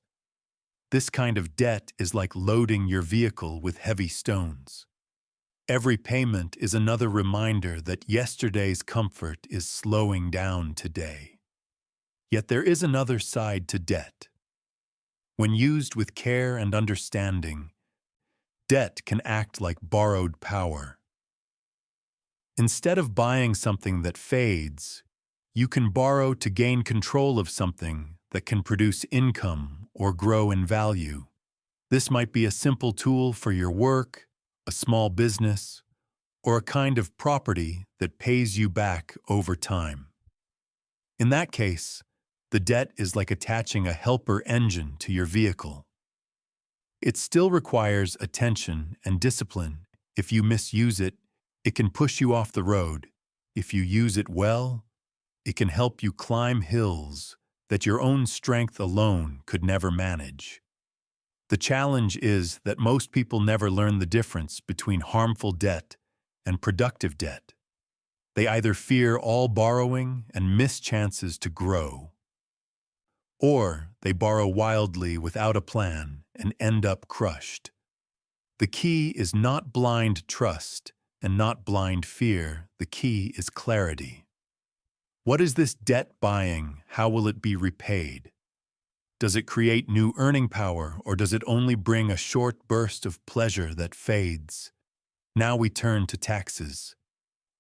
This kind of debt is like loading your vehicle with heavy stones. Every payment is another reminder that yesterday's comfort is slowing down today. Yet there is another side to debt. When used with care and understanding, debt can act like borrowed power. Instead of buying something that fades, you can borrow to gain control of something that can produce income or grow in value. This might be a simple tool for your work, a small business, or a kind of property that pays you back over time. In that case, the debt is like attaching a helper engine to your vehicle. It still requires attention and discipline. If you misuse it, it can push you off the road. If you use it well, it can help you climb hills that your own strength alone could never manage. The challenge is that most people never learn the difference between harmful debt and productive debt. They either fear all borrowing and miss chances to grow, or they borrow wildly without a plan and end up crushed. The key is not blind trust and not blind fear. The key is clarity. What is this debt buying? How will it be repaid? Does it create new earning power, or does it only bring a short burst of pleasure that fades? Now we turn to taxes.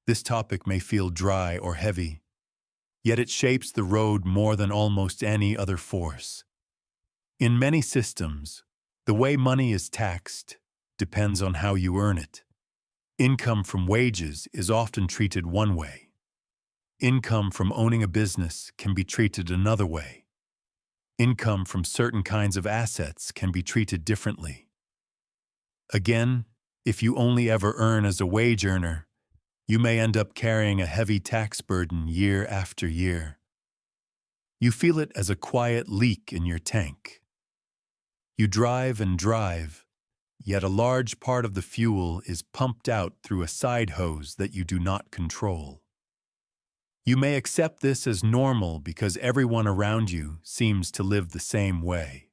This topic may feel dry or heavy, yet it shapes the road more than almost any other force. In many systems, the way money is taxed depends on how you earn it. Income from wages is often treated one way. Income from owning a business can be treated another way. Income from certain kinds of assets can be treated differently. Again, if you only ever earn as a wage earner, you may end up carrying a heavy tax burden year after year. You feel it as a quiet leak in your tank. You drive and drive, yet a large part of the fuel is pumped out through a side hose that you do not control. You may accept this as normal because everyone around you seems to live the same way.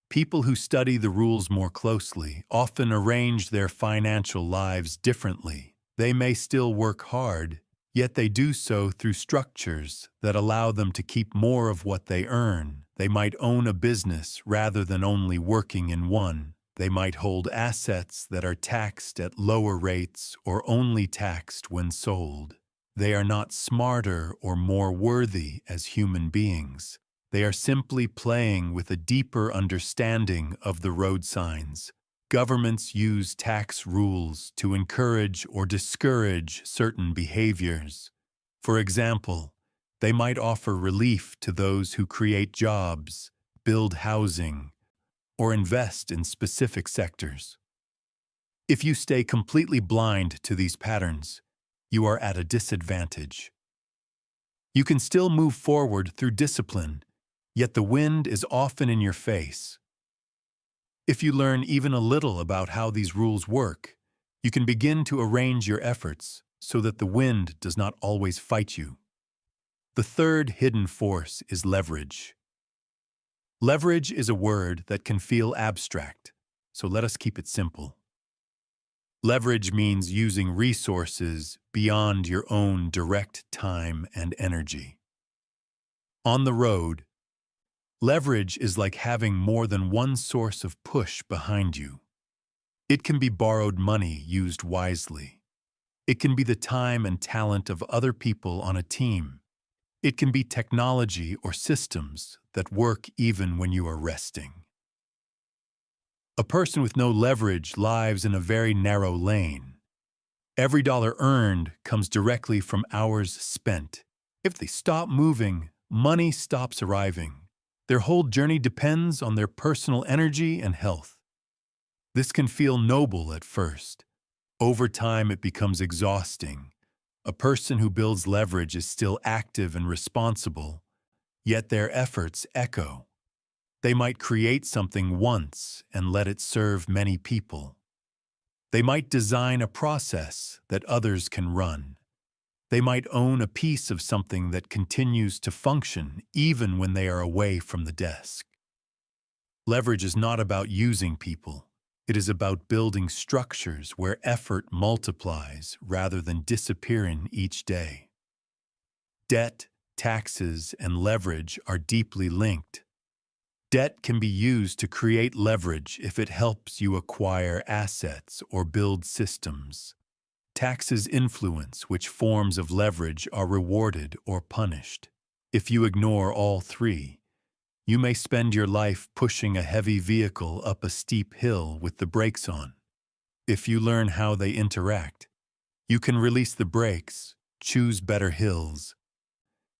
People who study the rules more closely often arrange their financial lives differently. They may still work hard, yet they do so through structures that allow them to keep more of what they earn. They might own a business rather than only working in one. They might hold assets that are taxed at lower rates or only taxed when sold. They are not smarter or more worthy as human beings. They are simply playing with a deeper understanding of the road signs. Governments use tax rules to encourage or discourage certain behaviors. For example, they might offer relief to those who create jobs, build housing, or invest in specific sectors. If you stay completely blind to these patterns, you are at a disadvantage. You can still move forward through discipline, yet the wind is often in your face. If you learn even a little about how these rules work, you can begin to arrange your efforts so that the wind does not always fight you. The third hidden force is leverage. Leverage is a word that can feel abstract, so let us keep it simple. Leverage means using resources beyond your own direct time and energy. On the road, leverage is like having more than one source of push behind you. It can be borrowed money used wisely. It can be the time and talent of other people on a team. It can be technology or systems that work even when you are resting. A person with no leverage lives in a very narrow lane. Every dollar earned comes directly from hours spent. If they stop moving, money stops arriving. Their whole journey depends on their personal energy and health. This can feel noble at first. Over time, it becomes exhausting. A person who builds leverage is still active and responsible, yet their efforts echo. They might create something once and let it serve many people. They might design a process that others can run. They might own a piece of something that continues to function even when they are away from the desk. Leverage is not about using people. It is about building structures where effort multiplies rather than disappearing each day. Debt, taxes, and leverage are deeply linked. Debt can be used to create leverage if it helps you acquire assets or build systems. Taxes influence which forms of leverage are rewarded or punished. If you ignore all three, you may spend your life pushing a heavy vehicle up a steep hill with the brakes on. If you learn how they interact, you can release the brakes, choose better hills,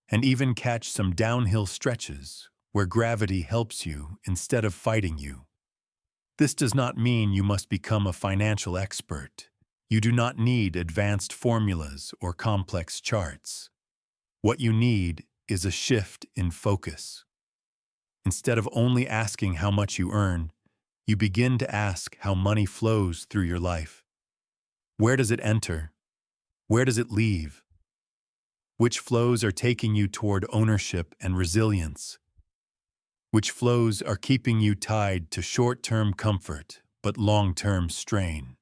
and even catch some downhill stretches where gravity helps you instead of fighting you. This does not mean you must become a financial expert. You do not need advanced formulas or complex charts. What you need is a shift in focus. Instead of only asking how much you earn, you begin to ask how money flows through your life. Where does it enter? Where does it leave? Which flows are taking you toward ownership and resilience? Which flows are keeping you tied to short-term comfort but long-term strain?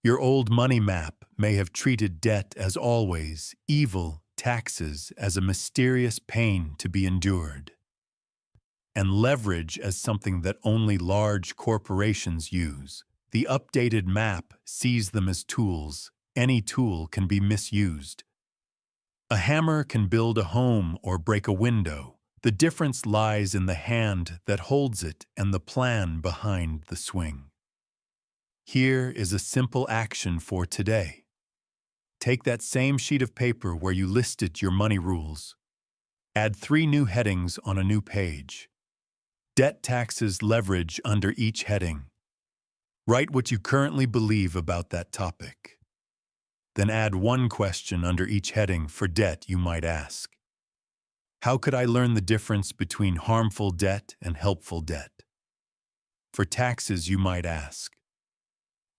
Your old money map may have treated debt as always, evil, taxes as a mysterious pain to be endured, and leverage as something that only large corporations use. The updated map sees them as tools. Any tool can be misused. A hammer can build a home or break a window. The difference lies in the hand that holds it and the plan behind the swing. Here is a simple action for today. Take that same sheet of paper where you listed your money rules. Add 3 new headings on a new page. Debt, taxes, leverage under each heading. Write what you currently believe about that topic. Then add 1 question under each heading for debt you might ask. How could I learn the difference between harmful debt and helpful debt? For taxes, you might ask,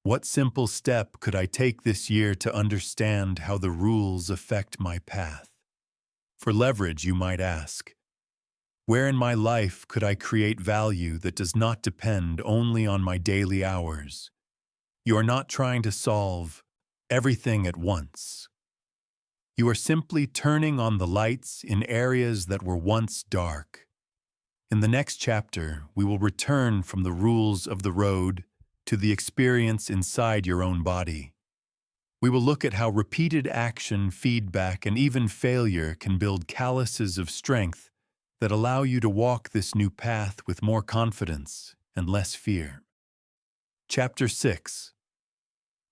what simple step could I take this year to understand how the rules affect my path? For leverage, you might ask, where in my life could I create value that does not depend only on my daily hours? You are not trying to solve everything at once. You are simply turning on the lights in areas that were once dark. In the next chapter, we will return from the rules of the road to the experience inside your own body. We will look at how repeated action, feedback, and even failure can build calluses of strength that allow you to walk this new path with more confidence and less fear. Chapter 6.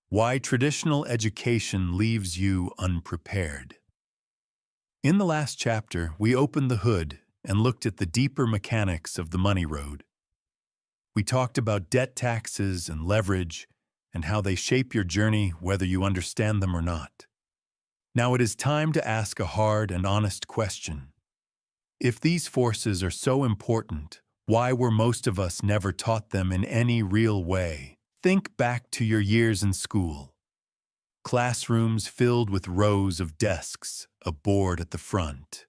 Why Traditional Education Leaves You Unprepared. In the last chapter, we opened the hood and looked at the deeper mechanics of the money road. We talked about debt, taxes, and leverage, and how they shape your journey whether you understand them or not. Now it is time to ask a hard and honest question. If these forces are so important, why were most of us never taught them in any real way? Think back to your years in school. Classrooms filled with rows of desks, a board at the front.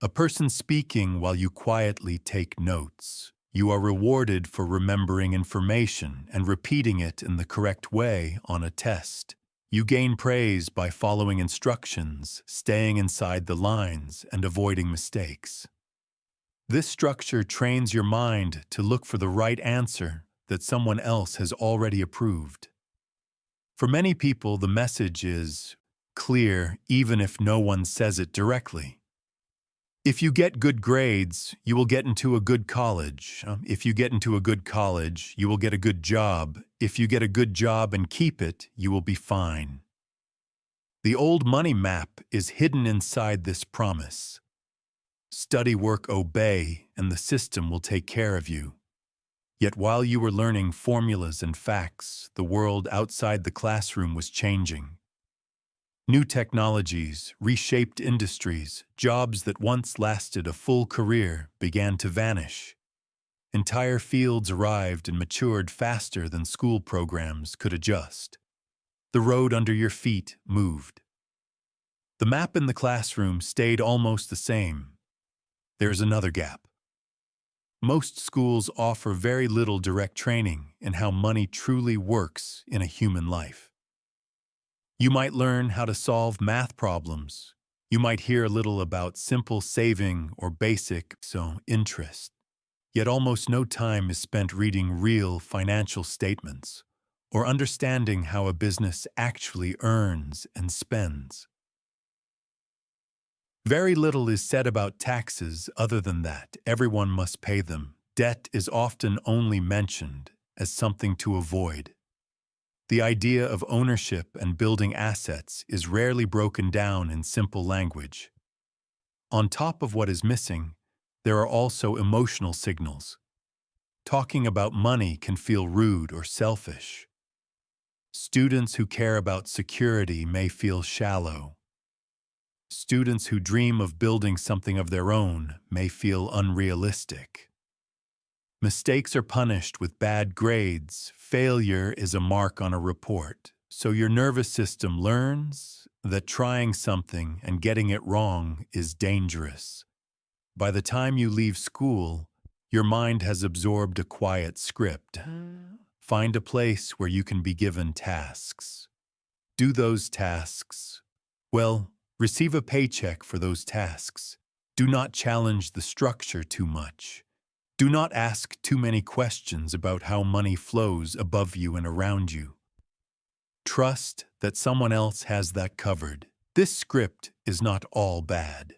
A person speaking while you quietly take notes. You are rewarded for remembering information and repeating it in the correct way on a test. You gain praise by following instructions, staying inside the lines, and avoiding mistakes. This structure trains your mind to look for the right answer that someone else has already approved. For many people, the message is clear even if no one says it directly. If you get good grades, you will get into a good college. If you get into a good college, you will get a good job. If you get a good job and keep it, you will be fine. The old money map is hidden inside this promise. Study, work, obey, and the system will take care of you. Yet while you were learning formulas and facts, the world outside the classroom was changing. New technologies, reshaped industries, jobs that once lasted a full career began to vanish. Entire fields arrived and matured faster than school programs could adjust. The road under your feet moved. The map in the classroom stayed almost the same. There's another gap. Most schools offer very little direct training in how money truly works in a human life. You might learn how to solve math problems. You might hear a little about simple saving or basic interest. Yet almost no time is spent reading real financial statements or understanding how a business actually earns and spends. Very little is said about taxes other than that everyone must pay them. Debt is often only mentioned as something to avoid. The idea of ownership and building assets is rarely broken down in simple language. On top of what is missing, there are also emotional signals. Talking about money can feel rude or selfish. Students who care about security may feel shallow. Students who dream of building something of their own may feel unrealistic. Mistakes are punished with bad grades. Failure is a mark on a report. So your nervous system learns that trying something and getting it wrong is dangerous. By the time you leave school, your mind has absorbed a quiet script. Find a place where you can be given tasks. Do those tasks. Receive a paycheck for those tasks. Do not challenge the structure too much. Do not ask too many questions about how money flows above you and around you. Trust that someone else has that covered. This script is not all bad.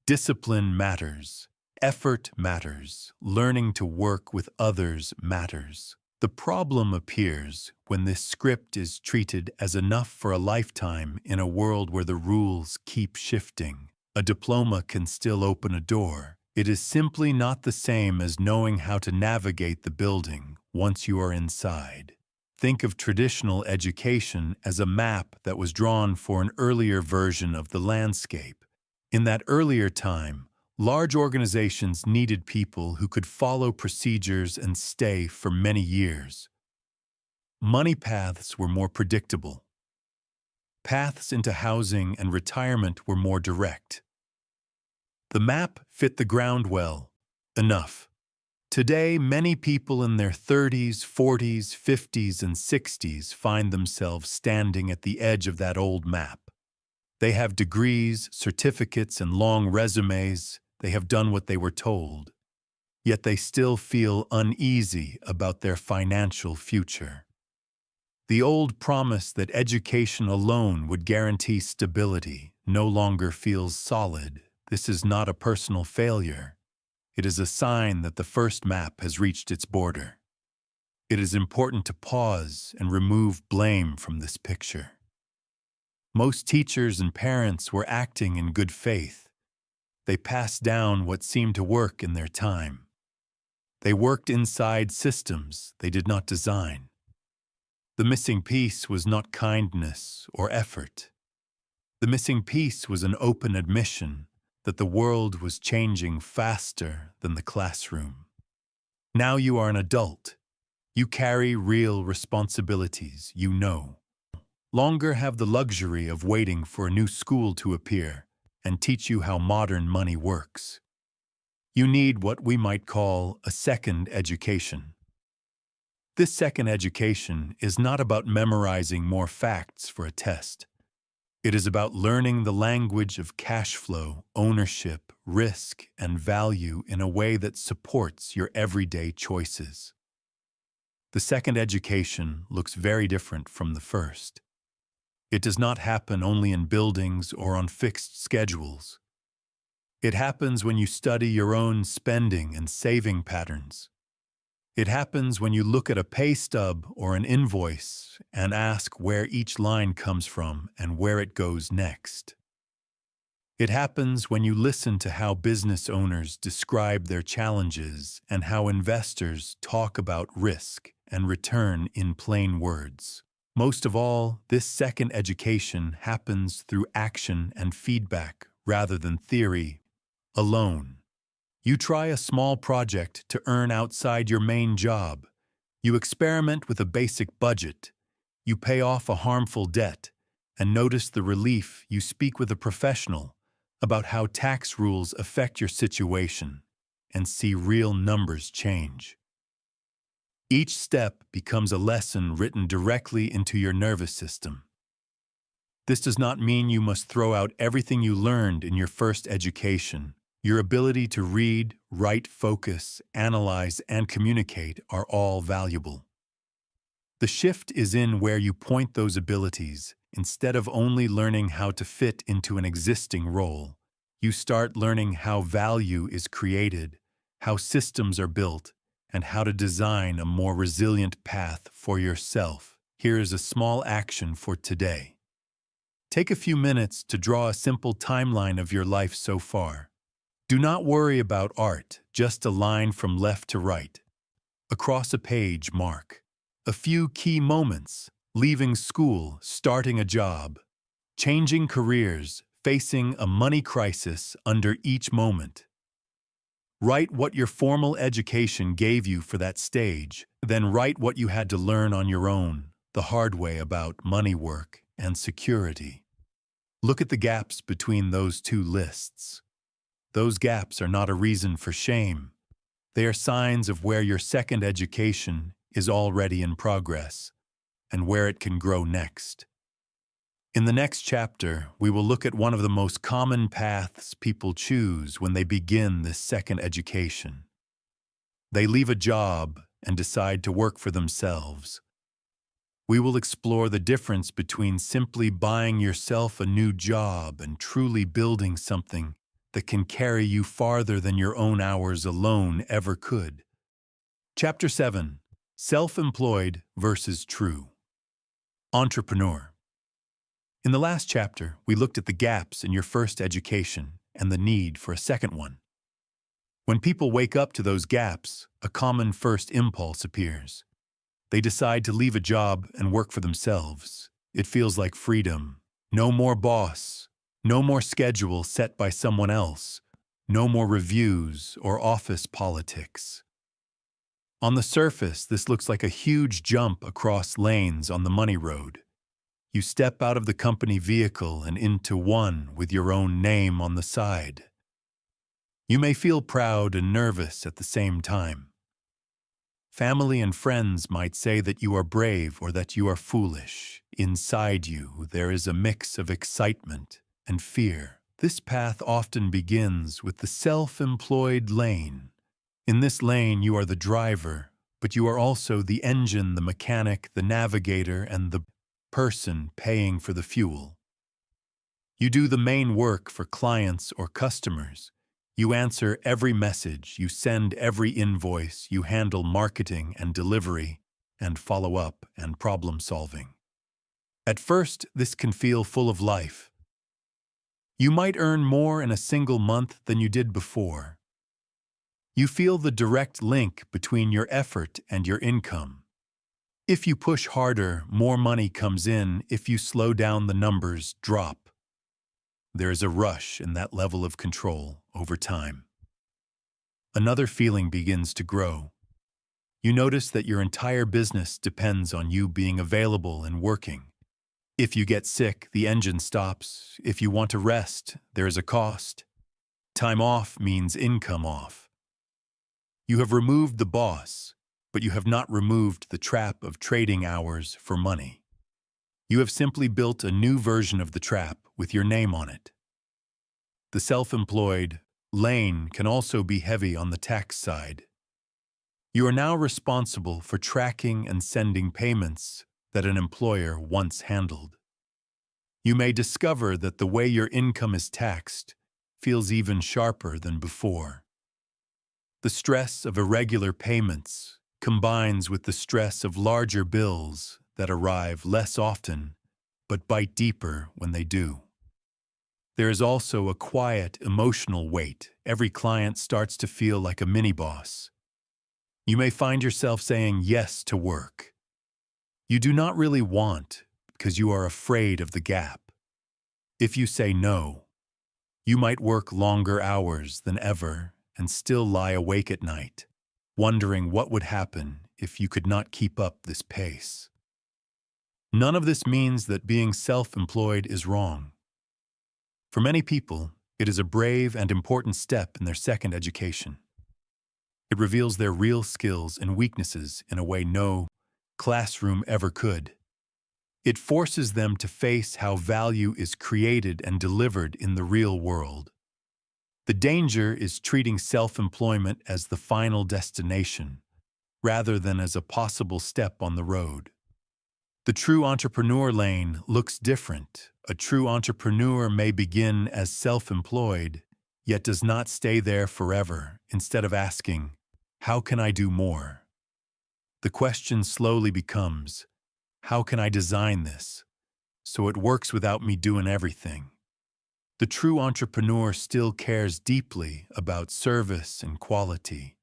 Discipline matters. Effort matters. Learning to work with others matters. The problem appears when this script is treated as enough for a lifetime in a world where the rules keep shifting. A diploma can still open a door. It is simply not the same as knowing how to navigate the building once you are inside. Think of traditional education as a map that was drawn for an earlier version of the landscape. In that earlier time, large organizations needed people who could follow procedures and stay for many years. Money paths were more predictable. Paths into housing and retirement were more direct. The map fit the ground well enough. Today, many people in their 30s, 40s, 50s, and 60s find themselves standing at the edge of that old map. They have degrees, certificates, and long resumes. They have done what they were told. Yet they still feel uneasy about their financial future. The old promise that education alone would guarantee stability no longer feels solid. This is not a personal failure. It is a sign that the first map has reached its border. It is important to pause and remove blame from this picture. Most teachers and parents were acting in good faith. They passed down what seemed to work in their time. They worked inside systems they did not design. The missing piece was not kindness or effort. The missing piece was an open admission that the world was changing faster than the classroom. Now you are an adult. You carry real responsibilities, you know. Longer have the luxury of waiting for a new school to appear and teach you how modern money works. You need what we might call a second education. This second education is not about memorizing more facts for a test. It is about learning the language of cash flow, ownership, risk, and value in a way that supports your everyday choices. The second education looks very different from the first. It does not happen only in buildings or on fixed schedules. It happens when you study your own spending and saving patterns. It happens when you look at a pay stub or an invoice and ask where each line comes from and where it goes next. It happens when you listen to how business owners describe their challenges and how investors talk about risk and return in plain words. Most of all, this second education happens through action and feedback rather than theory alone. You try a small project to earn outside your main job. You experiment with a basic budget. You pay off a harmful debt and notice the relief. You speak with a professional about how tax rules affect your situation and see real numbers change. Each step becomes a lesson written directly into your nervous system. This does not mean you must throw out everything you learned in your first education. Your ability to read, write, focus, analyze, and communicate are all valuable. The shift is in where you point those abilities. Instead of only learning how to fit into an existing role, you start learning how value is created, how systems are built, and how to design a more resilient path for yourself. Here is a small action for today. Take a few minutes to draw a simple timeline of your life so far. Do not worry about art, just a line from left to right. Across a page, mark a few key moments: leaving school, starting a job, changing careers, facing a money crisis under each moment. Write what your formal education gave you for that stage, then write what you had to learn on your own, the hard way about money work and security. Look at the gaps between those two lists. Those gaps are not a reason for shame. They are signs of where your second education is already in progress and where it can grow next. In the next chapter, we will look at one of the most common paths people choose when they begin this second education. They leave a job and decide to work for themselves. We will explore the difference between simply buying yourself a new job and truly building something that can carry you farther than your own hours alone ever could. Chapter 7: Self-employed versus true. Entrepreneur. In the last chapter, we looked at the gaps in your first education and the need for a second one. When people wake up to those gaps, a common first impulse appears. They decide to leave a job and work for themselves. It feels like freedom. No more boss, No more schedule set by someone else. No more reviews or office politics. On the surface, this looks like a huge jump across lanes on the money road. You step out of the company vehicle and into one with your own name on the side. You may feel proud and nervous at the same time. Family and friends might say that you are brave or that you are foolish. Inside you, there is a mix of excitement and fear. This path often begins with the self-employed lane. In this lane, you are the driver, but you are also the engine, the mechanic, the navigator, and the person paying for the fuel. You do the main work for clients or customers. You answer every message, you send every invoice, you handle marketing and delivery, and follow-up and problem-solving. At first, this can feel full of life. You might earn more in a single month than you did before. You feel the direct link between your effort and your income. If you push harder, more money comes in. If you slow down, the numbers drop. There is a rush in that level of control over time. Another feeling begins to grow. You notice that your entire business depends on you being available and working. If you get sick, the engine stops. If you want to rest, there is a cost. Time off means income off. You have removed the boss, but you have not removed the trap of trading hours for money. You have simply built a new version of the trap with your name on it. The self-employed lane can also be heavy on the tax side. You are now responsible for tracking and sending payments that an employer once handled. You may discover that the way your income is taxed feels even sharper than before. The stress of irregular payments combines with the stress of larger bills that arrive less often but bite deeper when they do. There is also a quiet, emotional weight. Every client starts to feel like a mini-boss. You may find yourself saying yes to work you do not really want because you are afraid of the gap. If you say no, you might work longer hours than ever and still lie awake at night, wondering what would happen if you could not keep up this pace. None of this means that being self-employed is wrong. For many people, it is a brave and important step in their second education. It reveals their real skills and weaknesses in a way no classroom ever could. It forces them to face how value is created and delivered in the real world. The danger is treating self-employment as the final destination, rather than as a possible step on the road. The true entrepreneur lane looks different. A true entrepreneur may begin as self-employed, yet does not stay there forever. Instead of asking, "How can I do more?" the question slowly becomes, "How can I design this so it works without me doing everything?" The true entrepreneur still cares deeply about service and quality.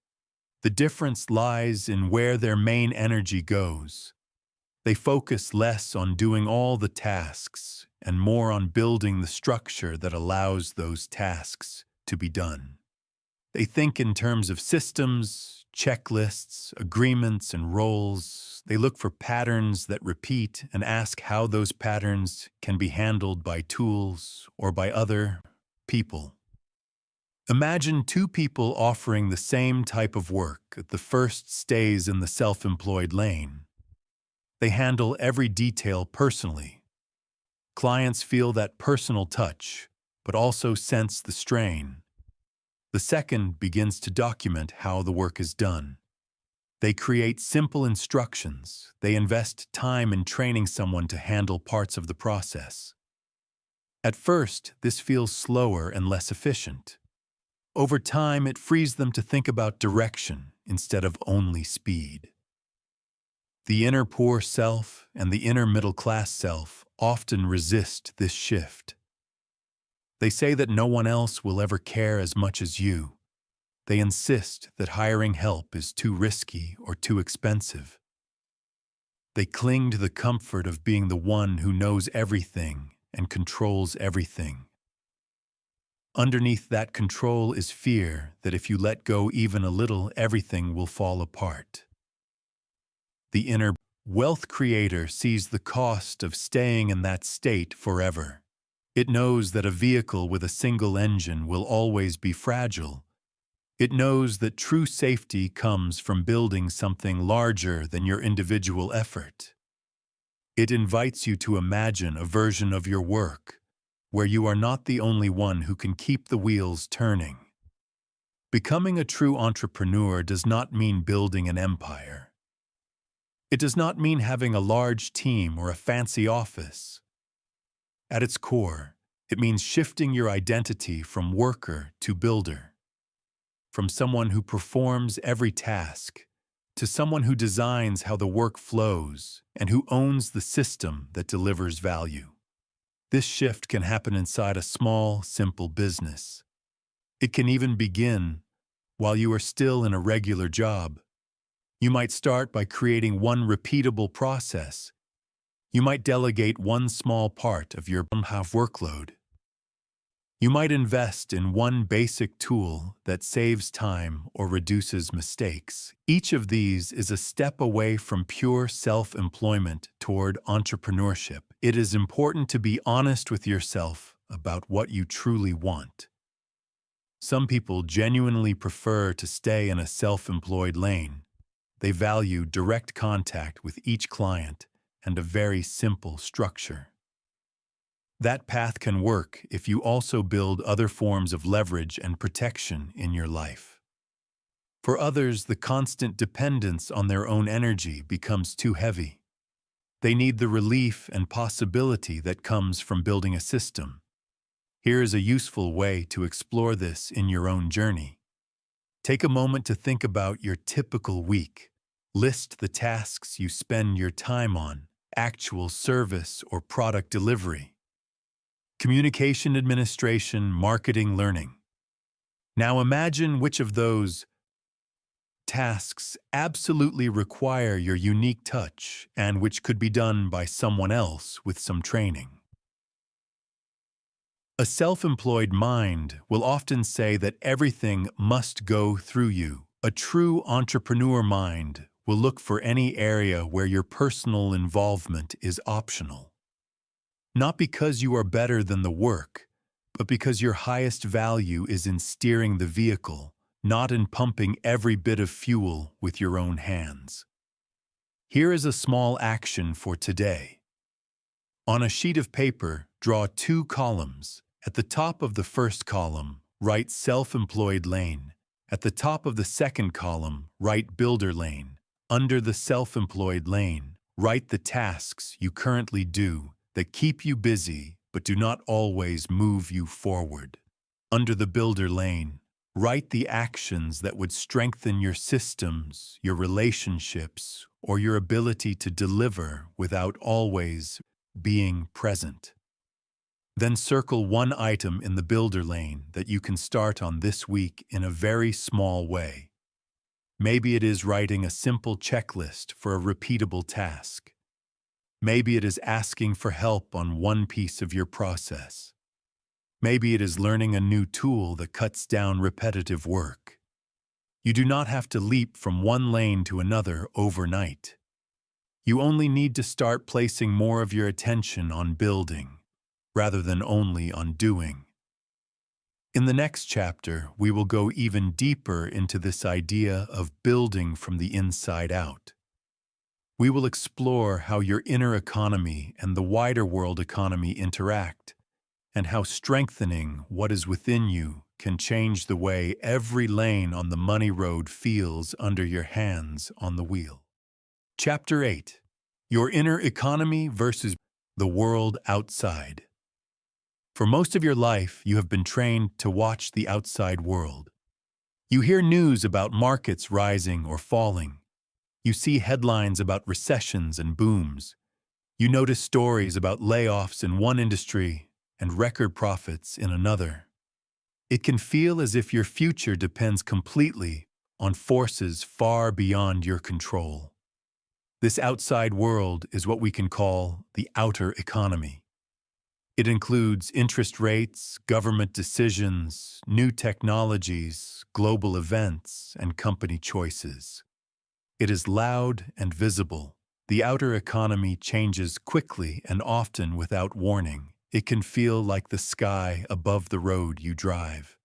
The difference lies in where their main energy goes. They focus less on doing all the tasks and more on building the structure that allows those tasks to be done. They think in terms of systems, checklists, agreements, and roles. They look for patterns that repeat and ask how those patterns can be handled by tools or by other people. Imagine two people offering the same type of work. The first stays in the self-employed lane. They handle every detail personally. Clients feel that personal touch, but also sense the strain. The second begins to document how the work is done. They create simple instructions. They invest time in training someone to handle parts of the process. At first, this feels slower and less efficient. Over time, it frees them to think about direction instead of only speed. The inner poor self and the inner middle-class self often resist this shift. They say that no one else will ever care as much as you. They insist that hiring help is too risky or too expensive. They cling to the comfort of being the one who knows everything and controls everything. Underneath that control is fear that if you let go even a little, everything will fall apart. The inner wealth creator sees the cost of staying in that state forever. It knows that a vehicle with a single engine will always be fragile. It knows that true safety comes from building something larger than your individual effort. It invites you to imagine a version of your work where you are not the only one who can keep the wheels turning. Becoming a true entrepreneur does not mean building an empire. It does not mean having a large team or a fancy office. At its core, it means shifting your identity from worker to builder, from someone who performs every task to someone who designs how the work flows and who owns the system that delivers value. This shift can happen inside a small, simple business. It can even begin while you are still in a regular job. You might start by creating one repeatable process. You might delegate one small part of your workload. You might invest in one basic tool that saves time or reduces mistakes. Each of these is a step away from pure self-employment toward entrepreneurship. It is important to be honest with yourself about what you truly want. Some people genuinely prefer to stay in a self-employed lane. They value direct contact with each client and a very simple structure. That path can work if you also build other forms of leverage and protection in your life. For others, the constant dependence on their own energy becomes too heavy. They need the relief and possibility that comes from building a system. Here is a useful way to explore this in your own journey. Take a moment to think about your typical week. List the tasks you spend your time on, actual service or product delivery, communication administration, marketing, learning. Now imagine which of those tasks absolutely require your unique touch and which could be done by someone else with some training. A self-employed mind will often say that everything must go through you. A true entrepreneur mind will look for any area where your personal involvement is optional. Not because you are better than the work, but because your highest value is in steering the vehicle, not in pumping every bit of fuel with your own hands. Here is a small action for today. On a sheet of paper, draw 2 columns. At the top of the first column, write self-employed lane. At the top of the second column, write builder lane. Under the self-employed lane, write the tasks you currently do that keep you busy but do not always move you forward. Under the builder lane, write the actions that would strengthen your systems, your relationships, or your ability to deliver without always being present. Then circle one item in the builder lane that you can start on this week in a very small way. Maybe it is writing a simple checklist for a repeatable task. Maybe it is asking for help on one piece of your process. Maybe it is learning a new tool that cuts down repetitive work. You do not have to leap from one lane to another overnight. You only need to start placing more of your attention on building, rather than only on doing. In the next chapter, we will go even deeper into this idea of building from the inside out. We will explore how your inner economy and the wider world economy interact, and how strengthening what is within you can change the way every lane on the money road feels under your hands on the wheel. Chapter 8. Your inner economy versus the world outside. For most of your life, you have been trained to watch the outside world. You hear news about markets rising or falling. You see headlines about recessions and booms. You notice stories about layoffs in one industry and record profits in another. It can feel as if your future depends completely on forces far beyond your control. This outside world is what we can call the outer economy. It includes interest rates, government decisions, new technologies, global events, and company choices. It is loud and visible. The outer economy changes quickly and often without warning. It can feel like the sky above the road you drive.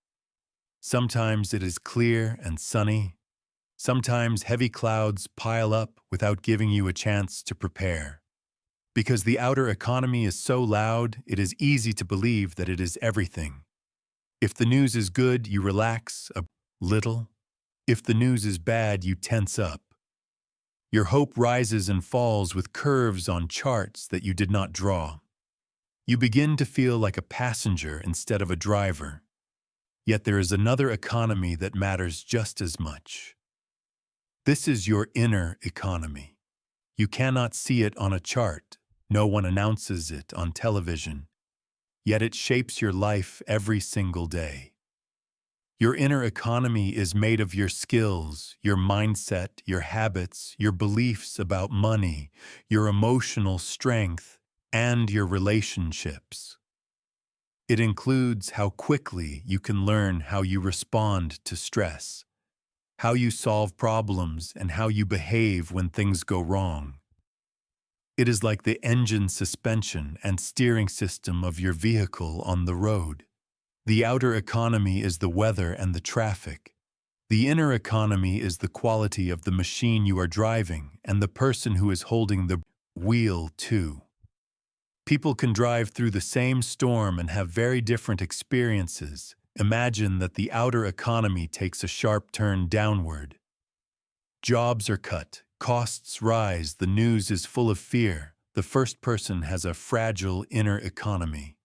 Sometimes it is clear and sunny. Sometimes heavy clouds pile up without giving you a chance to prepare. Because the outer economy is so loud, it is easy to believe that it is everything. If the news is good, you relax a little. If the news is bad, you tense up. Your hope rises and falls with curves on charts that you did not draw. You begin to feel like a passenger instead of a driver. Yet there is another economy that matters just as much. This is your inner economy. You cannot see it on a chart. No one announces it on television. Yet it shapes your life every single day. Your inner economy is made of your skills, your mindset, your habits, your beliefs about money, your emotional strength, and your relationships. It includes how quickly you can learn how you respond to stress, how you solve problems, and how you behave when things go wrong. It is like the engine suspension and steering system of your vehicle on the road. The outer economy is the weather and the traffic. The inner economy is the quality of the machine you are driving and the person who is holding the wheel too. People can drive through the same storm and have very different experiences. Imagine that the outer economy takes a sharp turn downward. Jobs are cut, costs rise, the news is full of fear. The first person has a fragile inner economy.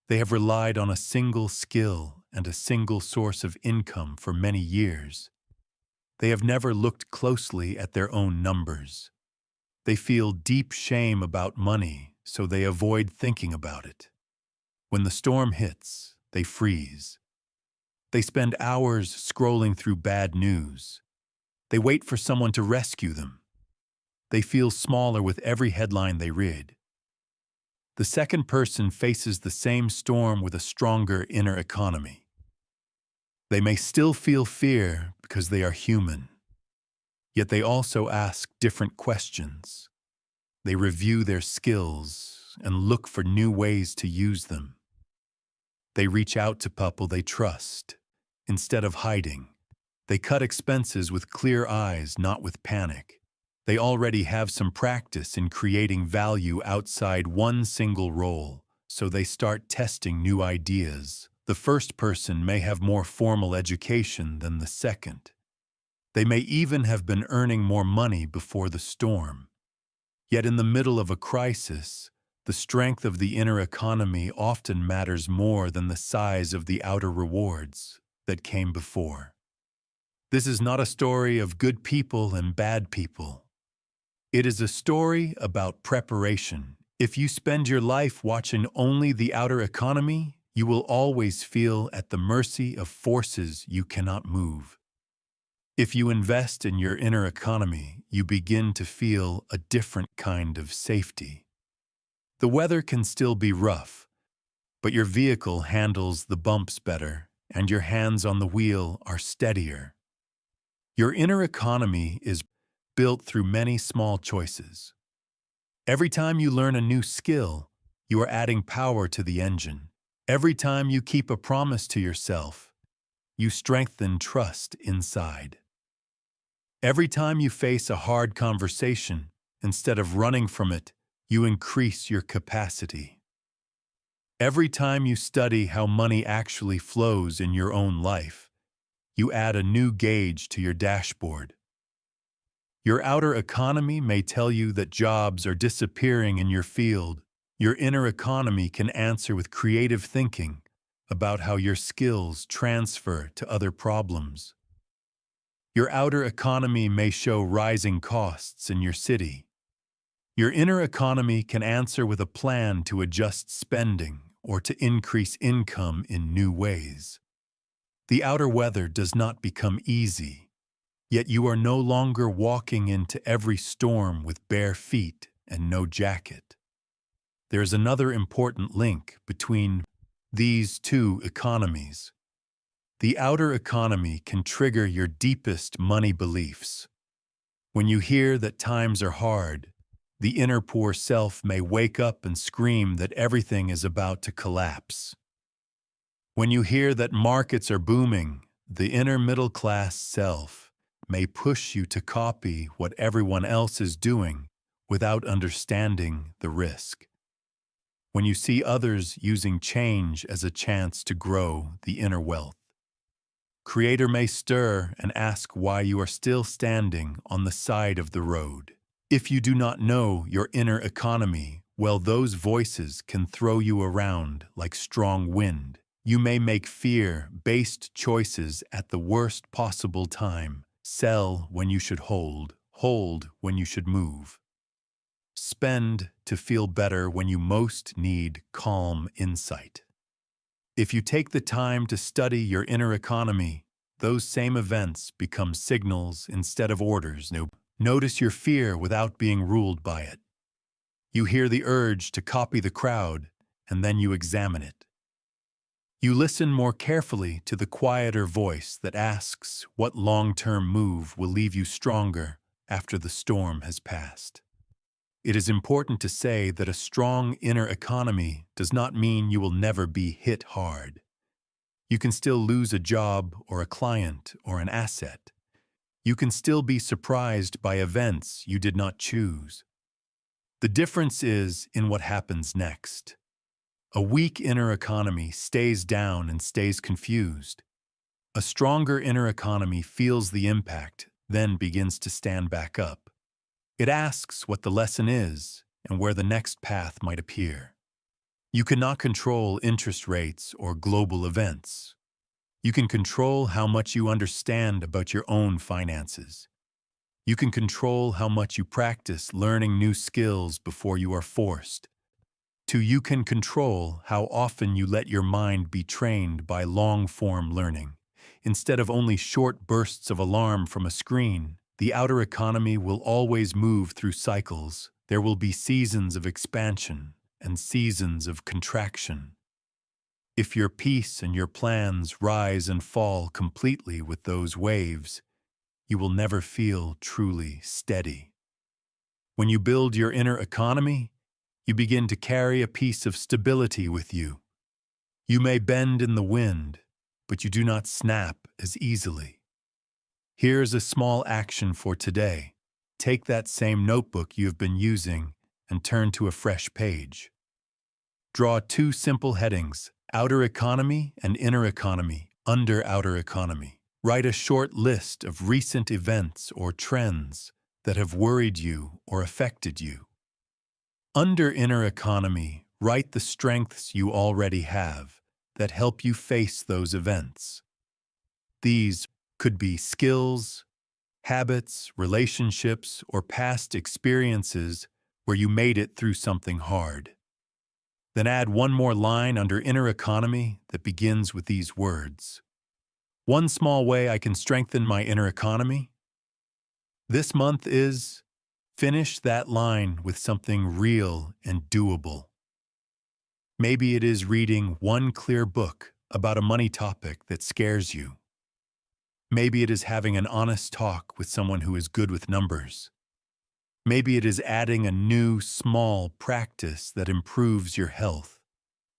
They have relied on a single skill and a single source of income for many years. They have never looked closely at their own numbers. They feel deep shame about money, so they avoid thinking about it. When the storm hits, they freeze. They spend hours scrolling through bad news. They wait for someone to rescue them. They feel smaller with every headline they read. The second person faces the same storm with a stronger inner economy. They may still feel fear because they are human. Yet they also ask different questions. They review their skills and look for new ways to use them. They reach out to people they trust. Instead of hiding, they cut expenses with clear eyes, not with panic. They already have some practice in creating value outside one single role, so they start testing new ideas. The first person may have more formal education than the second. They may even have been earning more money before the storm. Yet in the middle of a crisis, the strength of the inner economy often matters more than the size of the outer rewards that came before. This is not a story of good people and bad people. It is a story about preparation. If you spend your life watching only the outer economy, you will always feel at the mercy of forces you cannot move. If you invest in your inner economy, you begin to feel a different kind of safety. The weather can still be rough, but your vehicle handles the bumps better, and your hands on the wheel are steadier. Your inner economy is built through many small choices. Every time you learn a new skill, you are adding power to the engine. Every time you keep a promise to yourself, you strengthen trust inside. Every time you face a hard conversation, instead of running from it, you increase your capacity. Every time you study how money actually flows in your own life, you add a new gauge to your dashboard. Your outer economy may tell you that jobs are disappearing in your field. Your inner economy can answer with creative thinking about how your skills transfer to other problems. Your outer economy may show rising costs in your city. Your inner economy can answer with a plan to adjust spending or to increase income in new ways. The outer weather does not become easy. Yet you are no longer walking into every storm with bare feet and no jacket. There is another important link between these two economies. The outer economy can trigger your deepest money beliefs. When you hear that times are hard, the inner poor self may wake up and scream that everything is about to collapse. When you hear that markets are booming, the inner middle-class self may push you to copy what everyone else is doing without understanding the risk. When you see others using change as a chance to grow the inner wealth, Creator may stir and ask why you are still standing on the side of the road. If you do not know your inner economy, well, those voices can throw you around like strong wind. You may make fear-based choices at the worst possible time. Sell when you should hold when you should move. Spend to feel better when you most need calm insight. If you take the time to study your inner economy, those same events become signals instead of orders. Notice your fear without being ruled by it. You hear the urge to copy the crowd, and then you examine it. You listen more carefully to the quieter voice that asks what long-term move will leave you stronger after the storm has passed. It is important to say that a strong inner economy does not mean you will never be hit hard. You can still lose a job or a client or an asset. You can still be surprised by events you did not choose. The difference is in what happens next. A weak inner economy stays down and stays confused. A stronger inner economy feels the impact, then begins to stand back up. It asks what the lesson is and where the next path might appear. You cannot control interest rates or global events. You can control how much you understand about your own finances. You can control how much you practice learning new skills before you are forced. You can control how often you let your mind be trained by long-form learning. Instead of only short bursts of alarm from a screen, the outer economy will always move through cycles. There will be seasons of expansion and seasons of contraction. If your peace and your plans rise and fall completely with those waves, you will never feel truly steady. When you build your inner economy, you begin to carry a piece of stability with you. You may bend in the wind, but you do not snap as easily. Here's a small action for today. Take that same notebook you have been using and turn to a fresh page. Draw two simple headings, outer economy and inner economy, under outer economy. Write a short list of recent events or trends that have worried you or affected you. Under inner economy, write the strengths you already have that help you face those events. These could be skills, habits, relationships, or past experiences where you made it through something hard. Then add one more line under inner economy that begins with these words. One small way I can strengthen my inner economy this month is. Finish that line with something real and doable. Maybe it is reading one clear book about a money topic that scares you. Maybe it is having an honest talk with someone who is good with numbers. Maybe it is adding a new, small practice that improves your health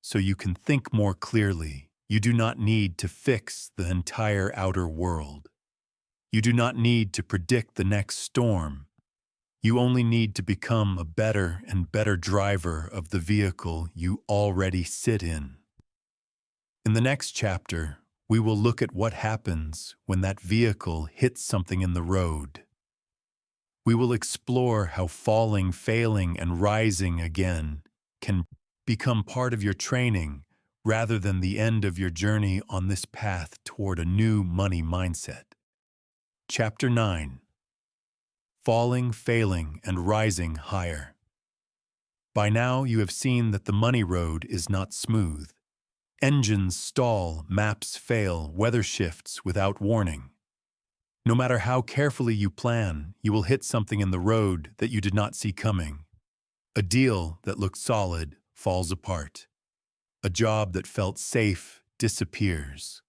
so you can think more clearly. You do not need to fix the entire outer world. You do not need to predict the next storm. You only need to become a better and better driver of the vehicle you already sit in. In the next chapter, we will look at what happens when that vehicle hits something in the road. We will explore how falling, failing, and rising again can become part of your training rather than the end of your journey on this path toward a new money mindset. Chapter 9. Falling, failing, and rising higher. By now you have seen that the money road is not smooth. Engines stall, maps fail, weather shifts without warning. No matter how carefully you plan, you will hit something in the road that you did not see coming. A deal that looked solid falls apart. A job that felt safe disappears.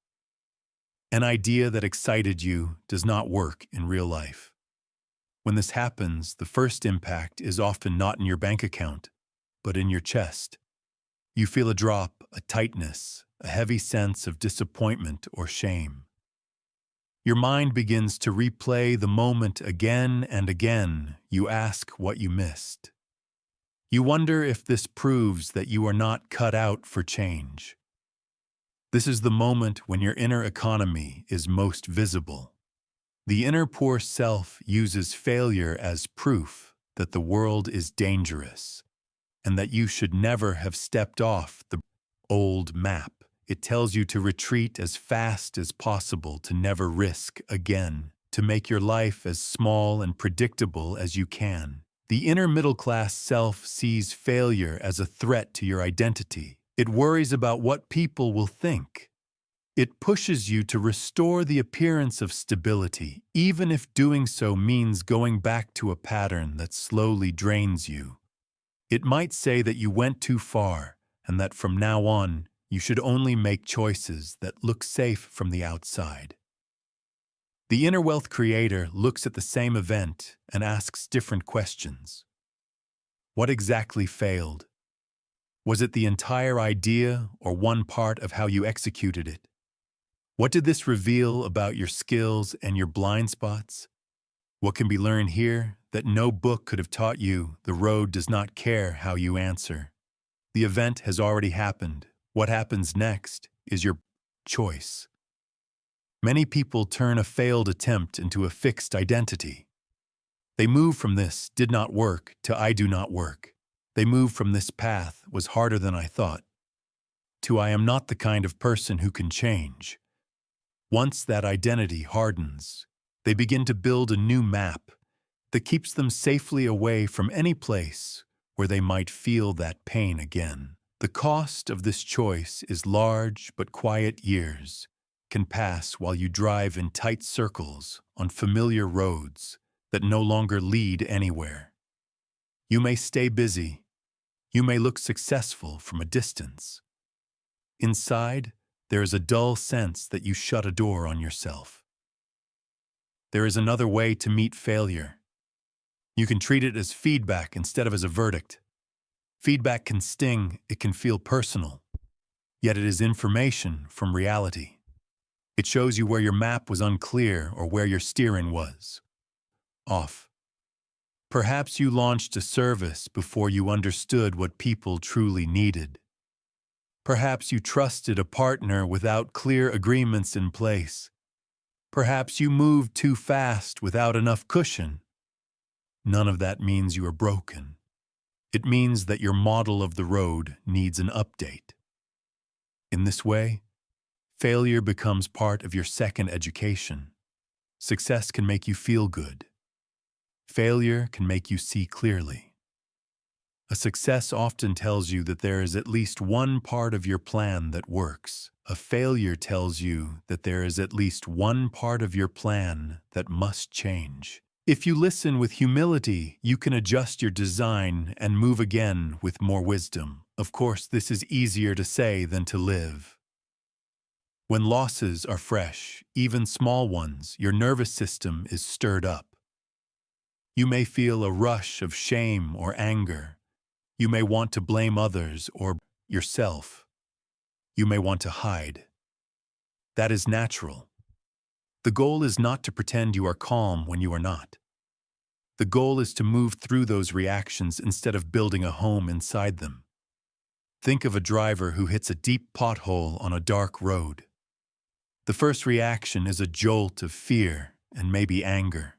An idea that excited you does not work in real life. When this happens, the first impact is often not in your bank account, but in your chest. You feel a drop, a tightness, a heavy sense of disappointment or shame. Your mind begins to replay the moment again and again. You ask what you missed. You wonder if this proves that you are not cut out for change. This is the moment when your inner economy is most visible. The inner poor self uses failure as proof that the world is dangerous and that you should never have stepped off the old map. It tells you to retreat as fast as possible, to never risk again, to make your life as small and predictable as you can. The inner middle-class self sees failure as a threat to your identity. It worries about what people will think. It pushes you to restore the appearance of stability, even if doing so means going back to a pattern that slowly drains you. It might say that you went too far and that from now on, you should only make choices that look safe from the outside. The inner wealth creator looks at the same event and asks different questions. What exactly failed? Was it the entire idea or one part of how you executed it? What did this reveal about your skills and your blind spots? What can be learned here that no book could have taught you? The road does not care how you answer. The event has already happened. What happens next is your choice. Many people turn a failed attempt into a fixed identity. They move from this did not work to I do not work. They move from this path was harder than I thought to I am not the kind of person who can change. Once that identity hardens, they begin to build a new map that keeps them safely away from any place where they might feel that pain again. The cost of this choice is large, but quiet years can pass while you drive in tight circles on familiar roads that no longer lead anywhere. You may stay busy. You may look successful from a distance. Inside, there is a dull sense that you shut a door on yourself. There is another way to meet failure. You can treat it as feedback instead of as a verdict. Feedback can sting, it can feel personal, yet it is information from reality. It shows you where your map was unclear or where your steering was off. Perhaps you launched a service before you understood what people truly needed. Perhaps you trusted a partner without clear agreements in place. Perhaps you moved too fast without enough cushion. None of that means you are broken. It means that your model of the road needs an update. In this way, failure becomes part of your second education. Success can make you feel good. Failure can make you see clearly. A success often tells you that there is at least one part of your plan that works. A failure tells you that there is at least one part of your plan that must change. If you listen with humility, you can adjust your design and move again with more wisdom. Of course, this is easier to say than to live. When losses are fresh, even small ones, your nervous system is stirred up. You may feel a rush of shame or anger. You may want to blame others or yourself. You may want to hide. That is natural. The goal is not to pretend you are calm when you are not. The goal is to move through those reactions instead of building a home inside them. Think of a driver who hits a deep pothole on a dark road. The first reaction is a jolt of fear and maybe anger.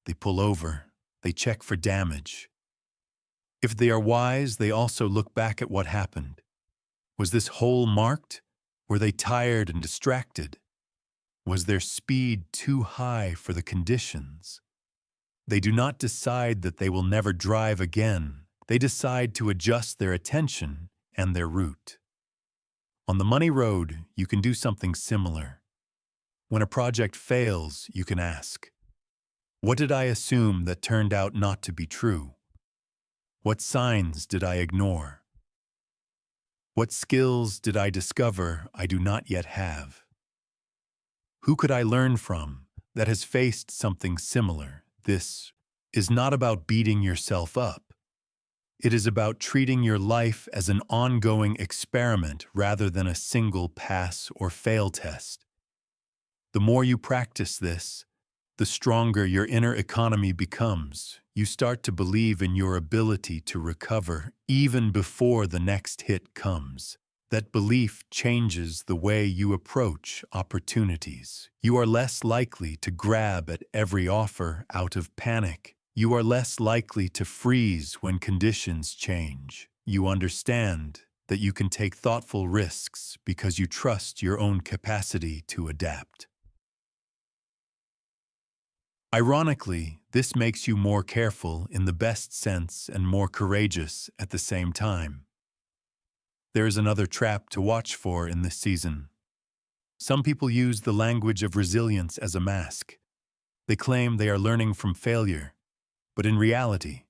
They pull over. They check for damage. If they are wise, they also look back at what happened. Was this hole marked? Were they tired and distracted? Was their speed too high for the conditions? They do not decide that they will never drive again. They decide to adjust their attention and their route. On the money road, you can do something similar. When a project fails, you can ask, what did I assume that turned out not to be true? What signs did I ignore? What skills did I discover I do not yet have? Who could I learn from that has faced something similar? This is not about beating yourself up. It is about treating your life as an ongoing experiment rather than a single pass or fail test. The more you practice this, the stronger your inner economy becomes. You start to believe in your ability to recover even before the next hit comes. That belief changes the way you approach opportunities. You are less likely to grab at every offer out of panic. You are less likely to freeze when conditions change. You understand that you can take thoughtful risks because you trust your own capacity to adapt. Ironically, this makes you more careful in the best sense and more courageous at the same time. There is another trap to watch for in this season. Some people use the language of resilience as a mask. They claim they are learning from failure, but in reality,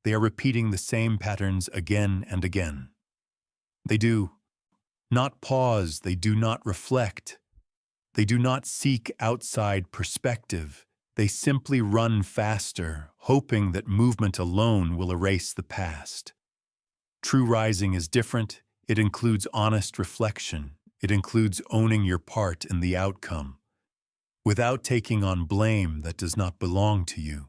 they are repeating the same patterns again and again. They do not pause, they do not reflect, they do not seek outside perspective. They simply run faster, hoping that movement alone will erase the past. True rising is different. It includes honest reflection. It includes owning your part in the outcome, without taking on blame that does not belong to you.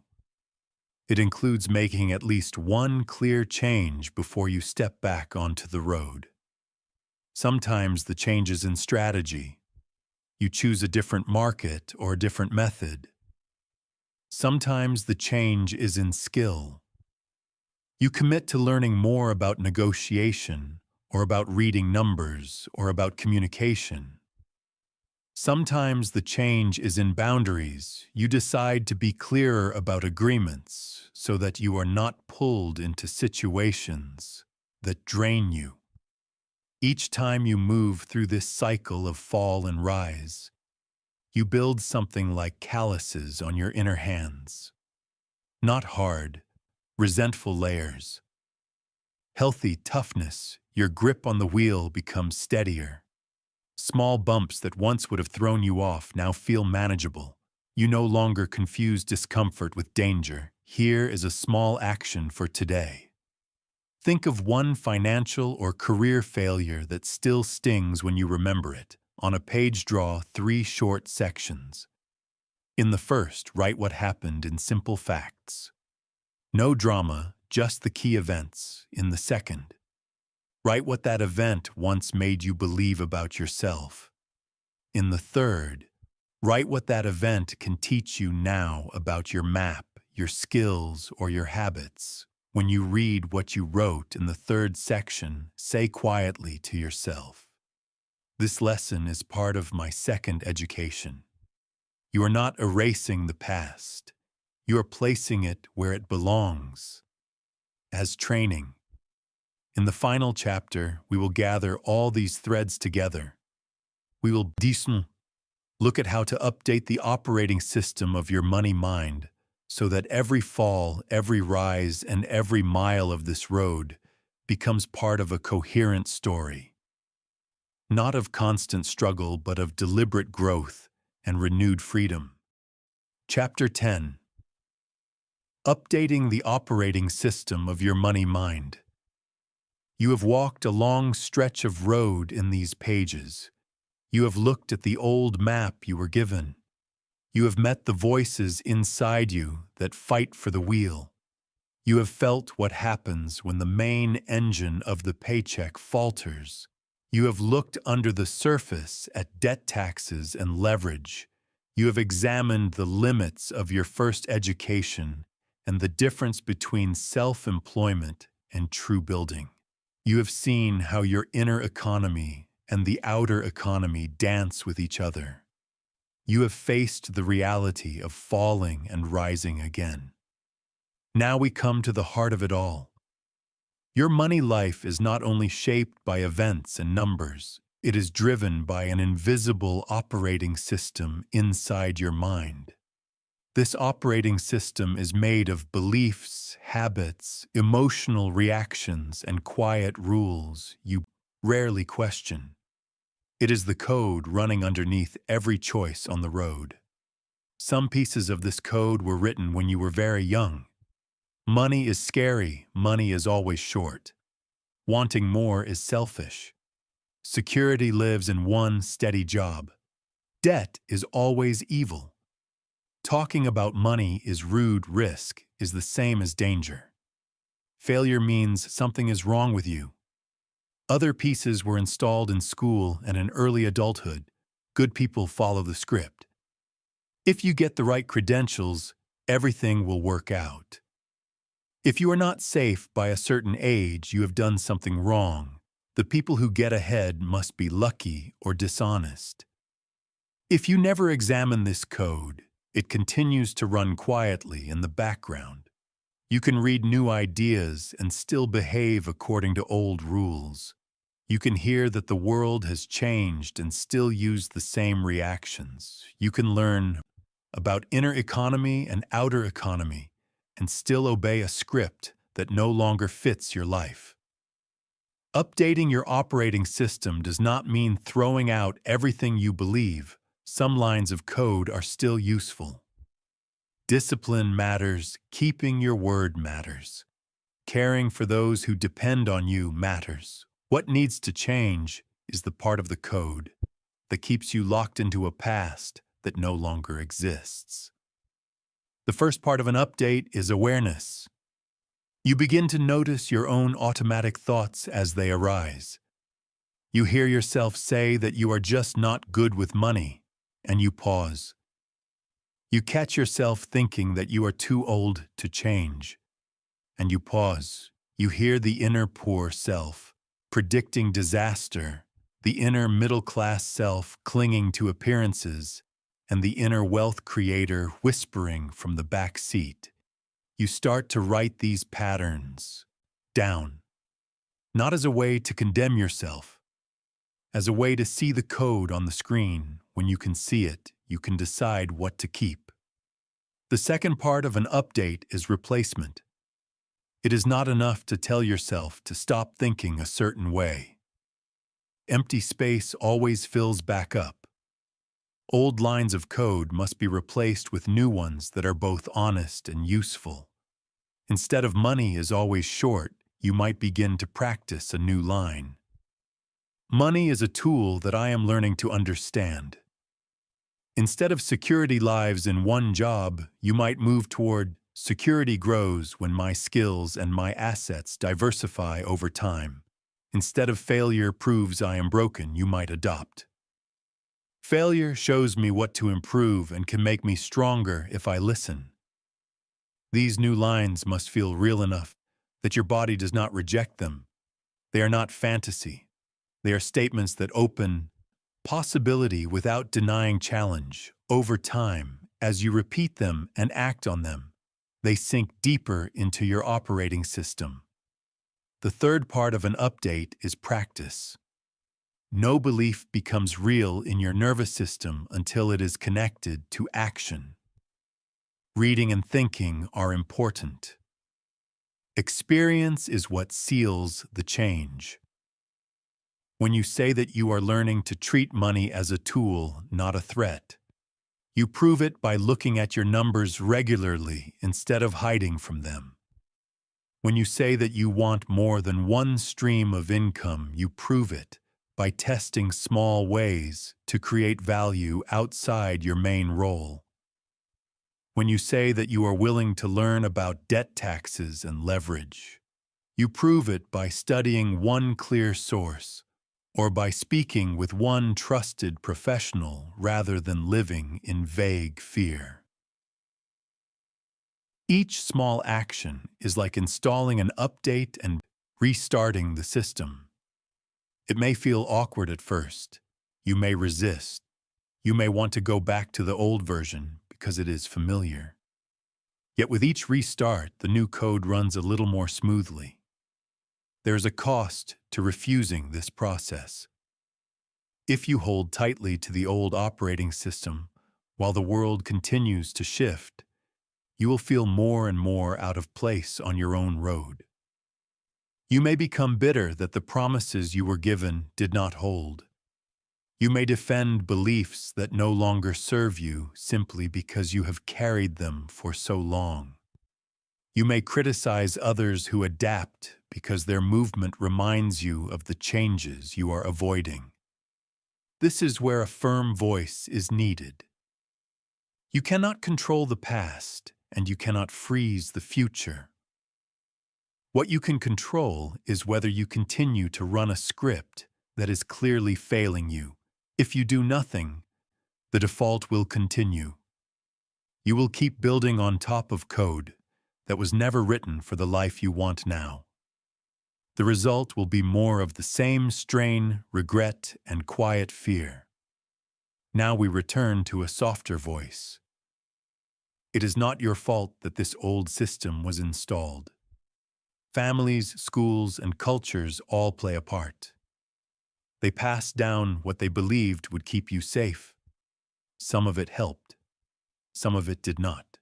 It includes making at least one clear change before you step back onto the road. Sometimes the change is in strategy. You choose a different market or a different method. Sometimes the change is in skill. You commit to learning more about negotiation, or about reading numbers, or about communication. Sometimes the change is in boundaries. You decide to be clearer about agreements so that you are not pulled into situations that drain you. Each time you move through this cycle of fall and rise, you build something like calluses on your inner hands. Not hard, resentful layers. Healthy toughness, your grip on the wheel becomes steadier. Small bumps that once would have thrown you off now feel manageable. You no longer confuse discomfort with danger. Here is a small action for today. Think of one financial or career failure that still stings when you remember it. On a page, draw 3 short sections. In the first, write what happened in simple facts. No drama, just the key events. In the second, write what that event once made you believe about yourself. In the third, write what that event can teach you now about your map, your skills, or your habits. When you read what you wrote in the third section, say quietly to yourself, "This lesson is part of my second education." You are not erasing the past. You are placing it where it belongs, as training. In the final chapter, we will gather all these threads together. We will look at how to update the operating system of your money mind so that every fall, every rise, and every mile of this road becomes part of a coherent story. Not of constant struggle, but of deliberate growth and renewed freedom. Chapter 10. Updating the operating system of your money mind. You have walked a long stretch of road in these pages. You have looked at the old map you were given. You have met the voices inside you that fight for the wheel. You have felt what happens when the main engine of the paycheck falters. You have looked under the surface at debt taxes and leverage. You have examined the limits of your first education and the difference between self-employment and true building. You have seen how your inner economy and the outer economy dance with each other. You have faced the reality of falling and rising again. Now we come to the heart of it all. Your money life is not only shaped by events and numbers, it is driven by an invisible operating system inside your mind. This operating system is made of beliefs, habits, emotional reactions, and quiet rules you rarely question. It is the code running underneath every choice on the road. Some pieces of this code were written when you were very young. Money is scary, money is always short. Wanting more is selfish. Security lives in one steady job. Debt is always evil. Talking about money is rude, risk is the same as danger. Failure means something is wrong with you. Other pieces were installed in school and in early adulthood. Good people follow the script. If you get the right credentials, everything will work out. If you are not safe by a certain age, you have done something wrong. The people who get ahead must be lucky or dishonest. If you never examine this code, it continues to run quietly in the background. You can read new ideas and still behave according to old rules. You can hear that the world has changed and still use the same reactions. You can learn about inner economy and outer economy and still obey a script that no longer fits your life. Updating your operating system does not mean throwing out everything you believe. Some lines of code are still useful. Discipline matters, keeping your word matters. Caring for those who depend on you matters. What needs to change is the part of the code that keeps you locked into a past that no longer exists. The first part of an update is awareness. You begin to notice your own automatic thoughts as they arise. You hear yourself say that you are just not good with money, and you pause. You catch yourself thinking that you are too old to change, and you pause. You hear the inner poor self predicting disaster, the inner middle-class self clinging to appearances, and the inner wealth creator whispering from the back seat. You start to write these patterns down, not as a way to condemn yourself, as a way to see the code on the screen. When you can see it, you can decide what to keep. The second part of an update is replacement. It is not enough to tell yourself to stop thinking a certain way. Empty space always fills back up. Old lines of code must be replaced with new ones that are both honest and useful. Instead of money is always short, you might begin to practice a new line. Money is a tool that I am learning to understand. Instead of security lives in one job, you might move toward security grows when my skills and my assets diversify over time. Instead of failure proves I am broken, you might adopt. Failure shows me what to improve and can make me stronger if I listen. These new lines must feel real enough that your body does not reject them. They are not fantasy. They are statements that open possibility without denying challenge. Over time, as you repeat them and act on them, they sink deeper into your operating system. The third part of an update is practice. No belief becomes real in your nervous system until it is connected to action. Reading and thinking are important. Experience is what seals the change. When you say that you are learning to treat money as a tool, not a threat, you prove it by looking at your numbers regularly instead of hiding from them. When you say that you want more than one stream of income, you prove it by testing small ways to create value outside your main role. When you say that you are willing to learn about debt taxes and leverage, you prove it by studying one clear source or by speaking with one trusted professional rather than living in vague fear. Each small action is like installing an update and restarting the system. It may feel awkward at first. You may resist. You may want to go back to the old version because it is familiar. Yet with each restart, the new code runs a little more smoothly. There is a cost to refusing this process. If you hold tightly to the old operating system while the world continues to shift, you will feel more and more out of place on your own road. You may become bitter that the promises you were given did not hold. You may defend beliefs that no longer serve you simply because you have carried them for so long. You may criticize others who adapt because their movement reminds you of the changes you are avoiding. This is where a firm voice is needed. You cannot control the past, and you cannot freeze the future. What you can control is whether you continue to run a script that is clearly failing you. If you do nothing, the default will continue. You will keep building on top of code that was never written for the life you want now. The result will be more of the same strain, regret, and quiet fear. Now we return to a softer voice. It is not your fault that this old system was installed. Families, schools, and cultures all play a part. They passed down what they believed would keep you safe. Some of it helped. Some of it did not.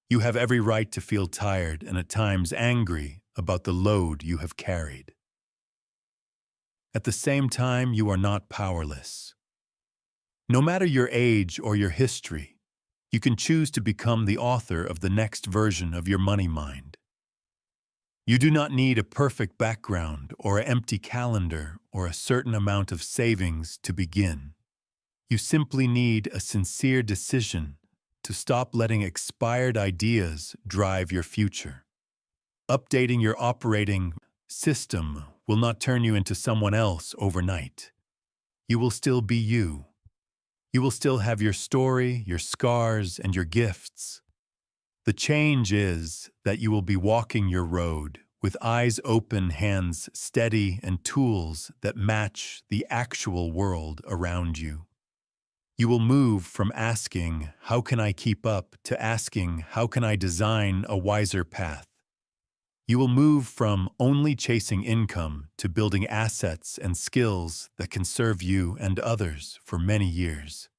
You have every right to feel tired and at times angry about the load you have carried. At the same time, you are not powerless. No matter your age or your history, you can choose to become the author of the next version of your money mind. You do not need a perfect background or an empty calendar or a certain amount of savings to begin. You simply need a sincere decision to stop letting expired ideas drive your future. Updating your operating system will not turn you into someone else overnight. You will still be you. You will still have your story, your scars, and your gifts. The change is that you will be walking your road with eyes open, hands steady, and tools that match the actual world around you. You will move from asking, "How can I keep up?" to asking, "How can I design a wiser path?" You will move from only chasing income to building assets and skills that can serve you and others for many years.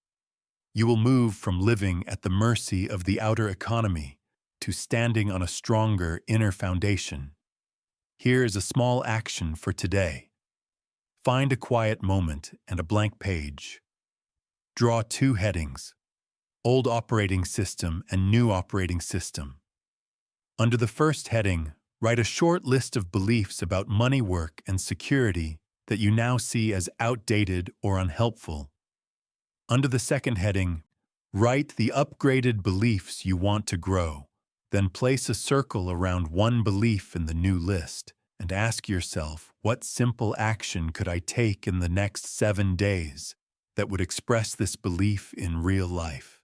You will move from living at the mercy of the outer economy to standing on a stronger inner foundation. Here is a small action for today. Find a quiet moment and a blank page. Draw 2 headings: Old Operating System and New Operating System. Under the first heading, write a short list of beliefs about money, work, and security that you now see as outdated or unhelpful. Under the second heading, write the upgraded beliefs you want to grow. Then place a circle around one belief in the new list and ask yourself, what simple action could I take in the next 7 days that would express this belief in real life?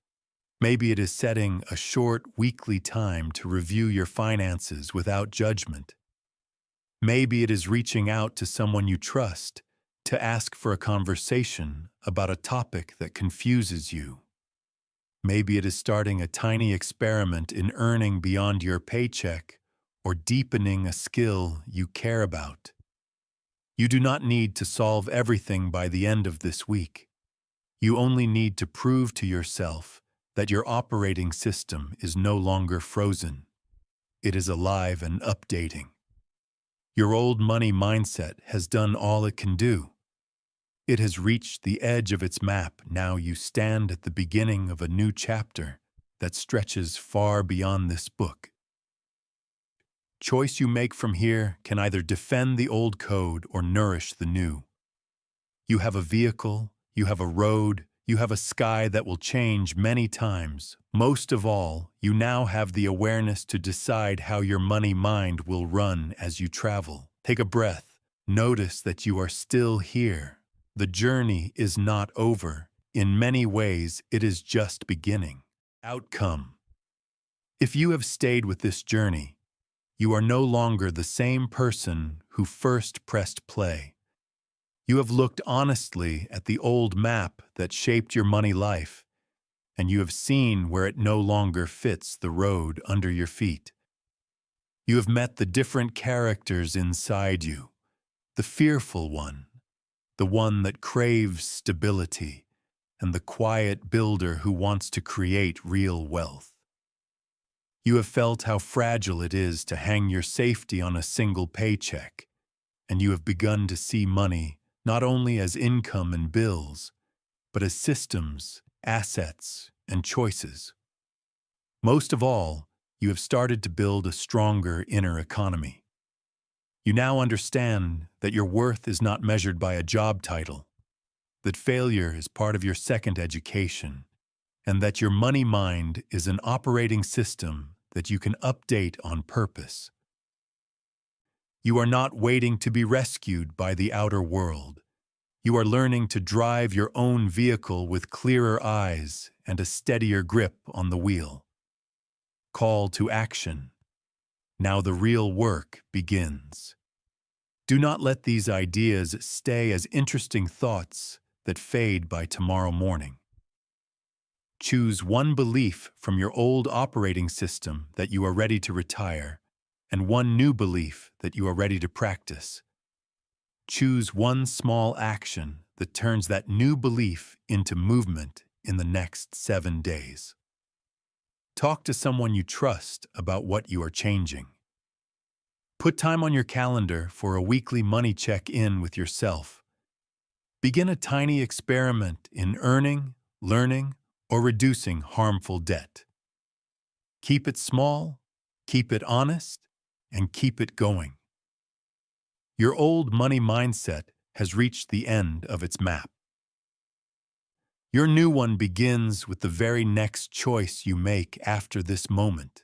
Maybe it is setting a short weekly time to review your finances without judgment. Maybe it is reaching out to someone you trust to ask for a conversation about a topic that confuses you. Maybe it is starting a tiny experiment in earning beyond your paycheck or deepening a skill you care about. You do not need to solve everything by the end of this week. You only need to prove to yourself that your operating system is no longer frozen. It is alive and updating. Your old money mindset has done all it can do. It has reached the edge of its map. Now you stand at the beginning of a new chapter that stretches far beyond this book. Choice you make from here can either defend the old code or nourish the new. You have a vehicle, you have a road, you have a sky that will change many times. Most of all, you now have the awareness to decide how your money mind will run as you travel. Take a breath. Notice that you are still here. The journey is not over. In many ways, it is just beginning. Outcome. If you have stayed with this journey, you are no longer the same person who first pressed play. You have looked honestly at the old map that shaped your money life, and you have seen where it no longer fits the road under your feet. You have met the different characters inside you, the fearful one, the one that craves stability, and the quiet builder who wants to create real wealth. You have felt how fragile it is to hang your safety on a single paycheck, and you have begun to see money not only as income and bills, but as systems, assets, and choices. Most of all, you have started to build a stronger inner economy. You now understand that your worth is not measured by a job title, that failure is part of your second education, and that your money mind is an operating system that you can update on purpose. You are not waiting to be rescued by the outer world. You are learning to drive your own vehicle with clearer eyes and a steadier grip on the wheel. Call to action. Now the real work begins. Do not let these ideas stay as interesting thoughts that fade by tomorrow morning. Choose one belief from your old operating system that you are ready to retire, and one new belief that you are ready to practice. Choose one small action that turns that new belief into movement in the next 7 days. Talk to someone you trust about what you are changing. Put time on your calendar for a weekly money check-in with yourself. Begin a tiny experiment in earning, learning, or reducing harmful debt. Keep it small, keep it honest, and keep it going. Your old money mindset has reached the end of its map. Your new one begins with the very next choice you make after this moment.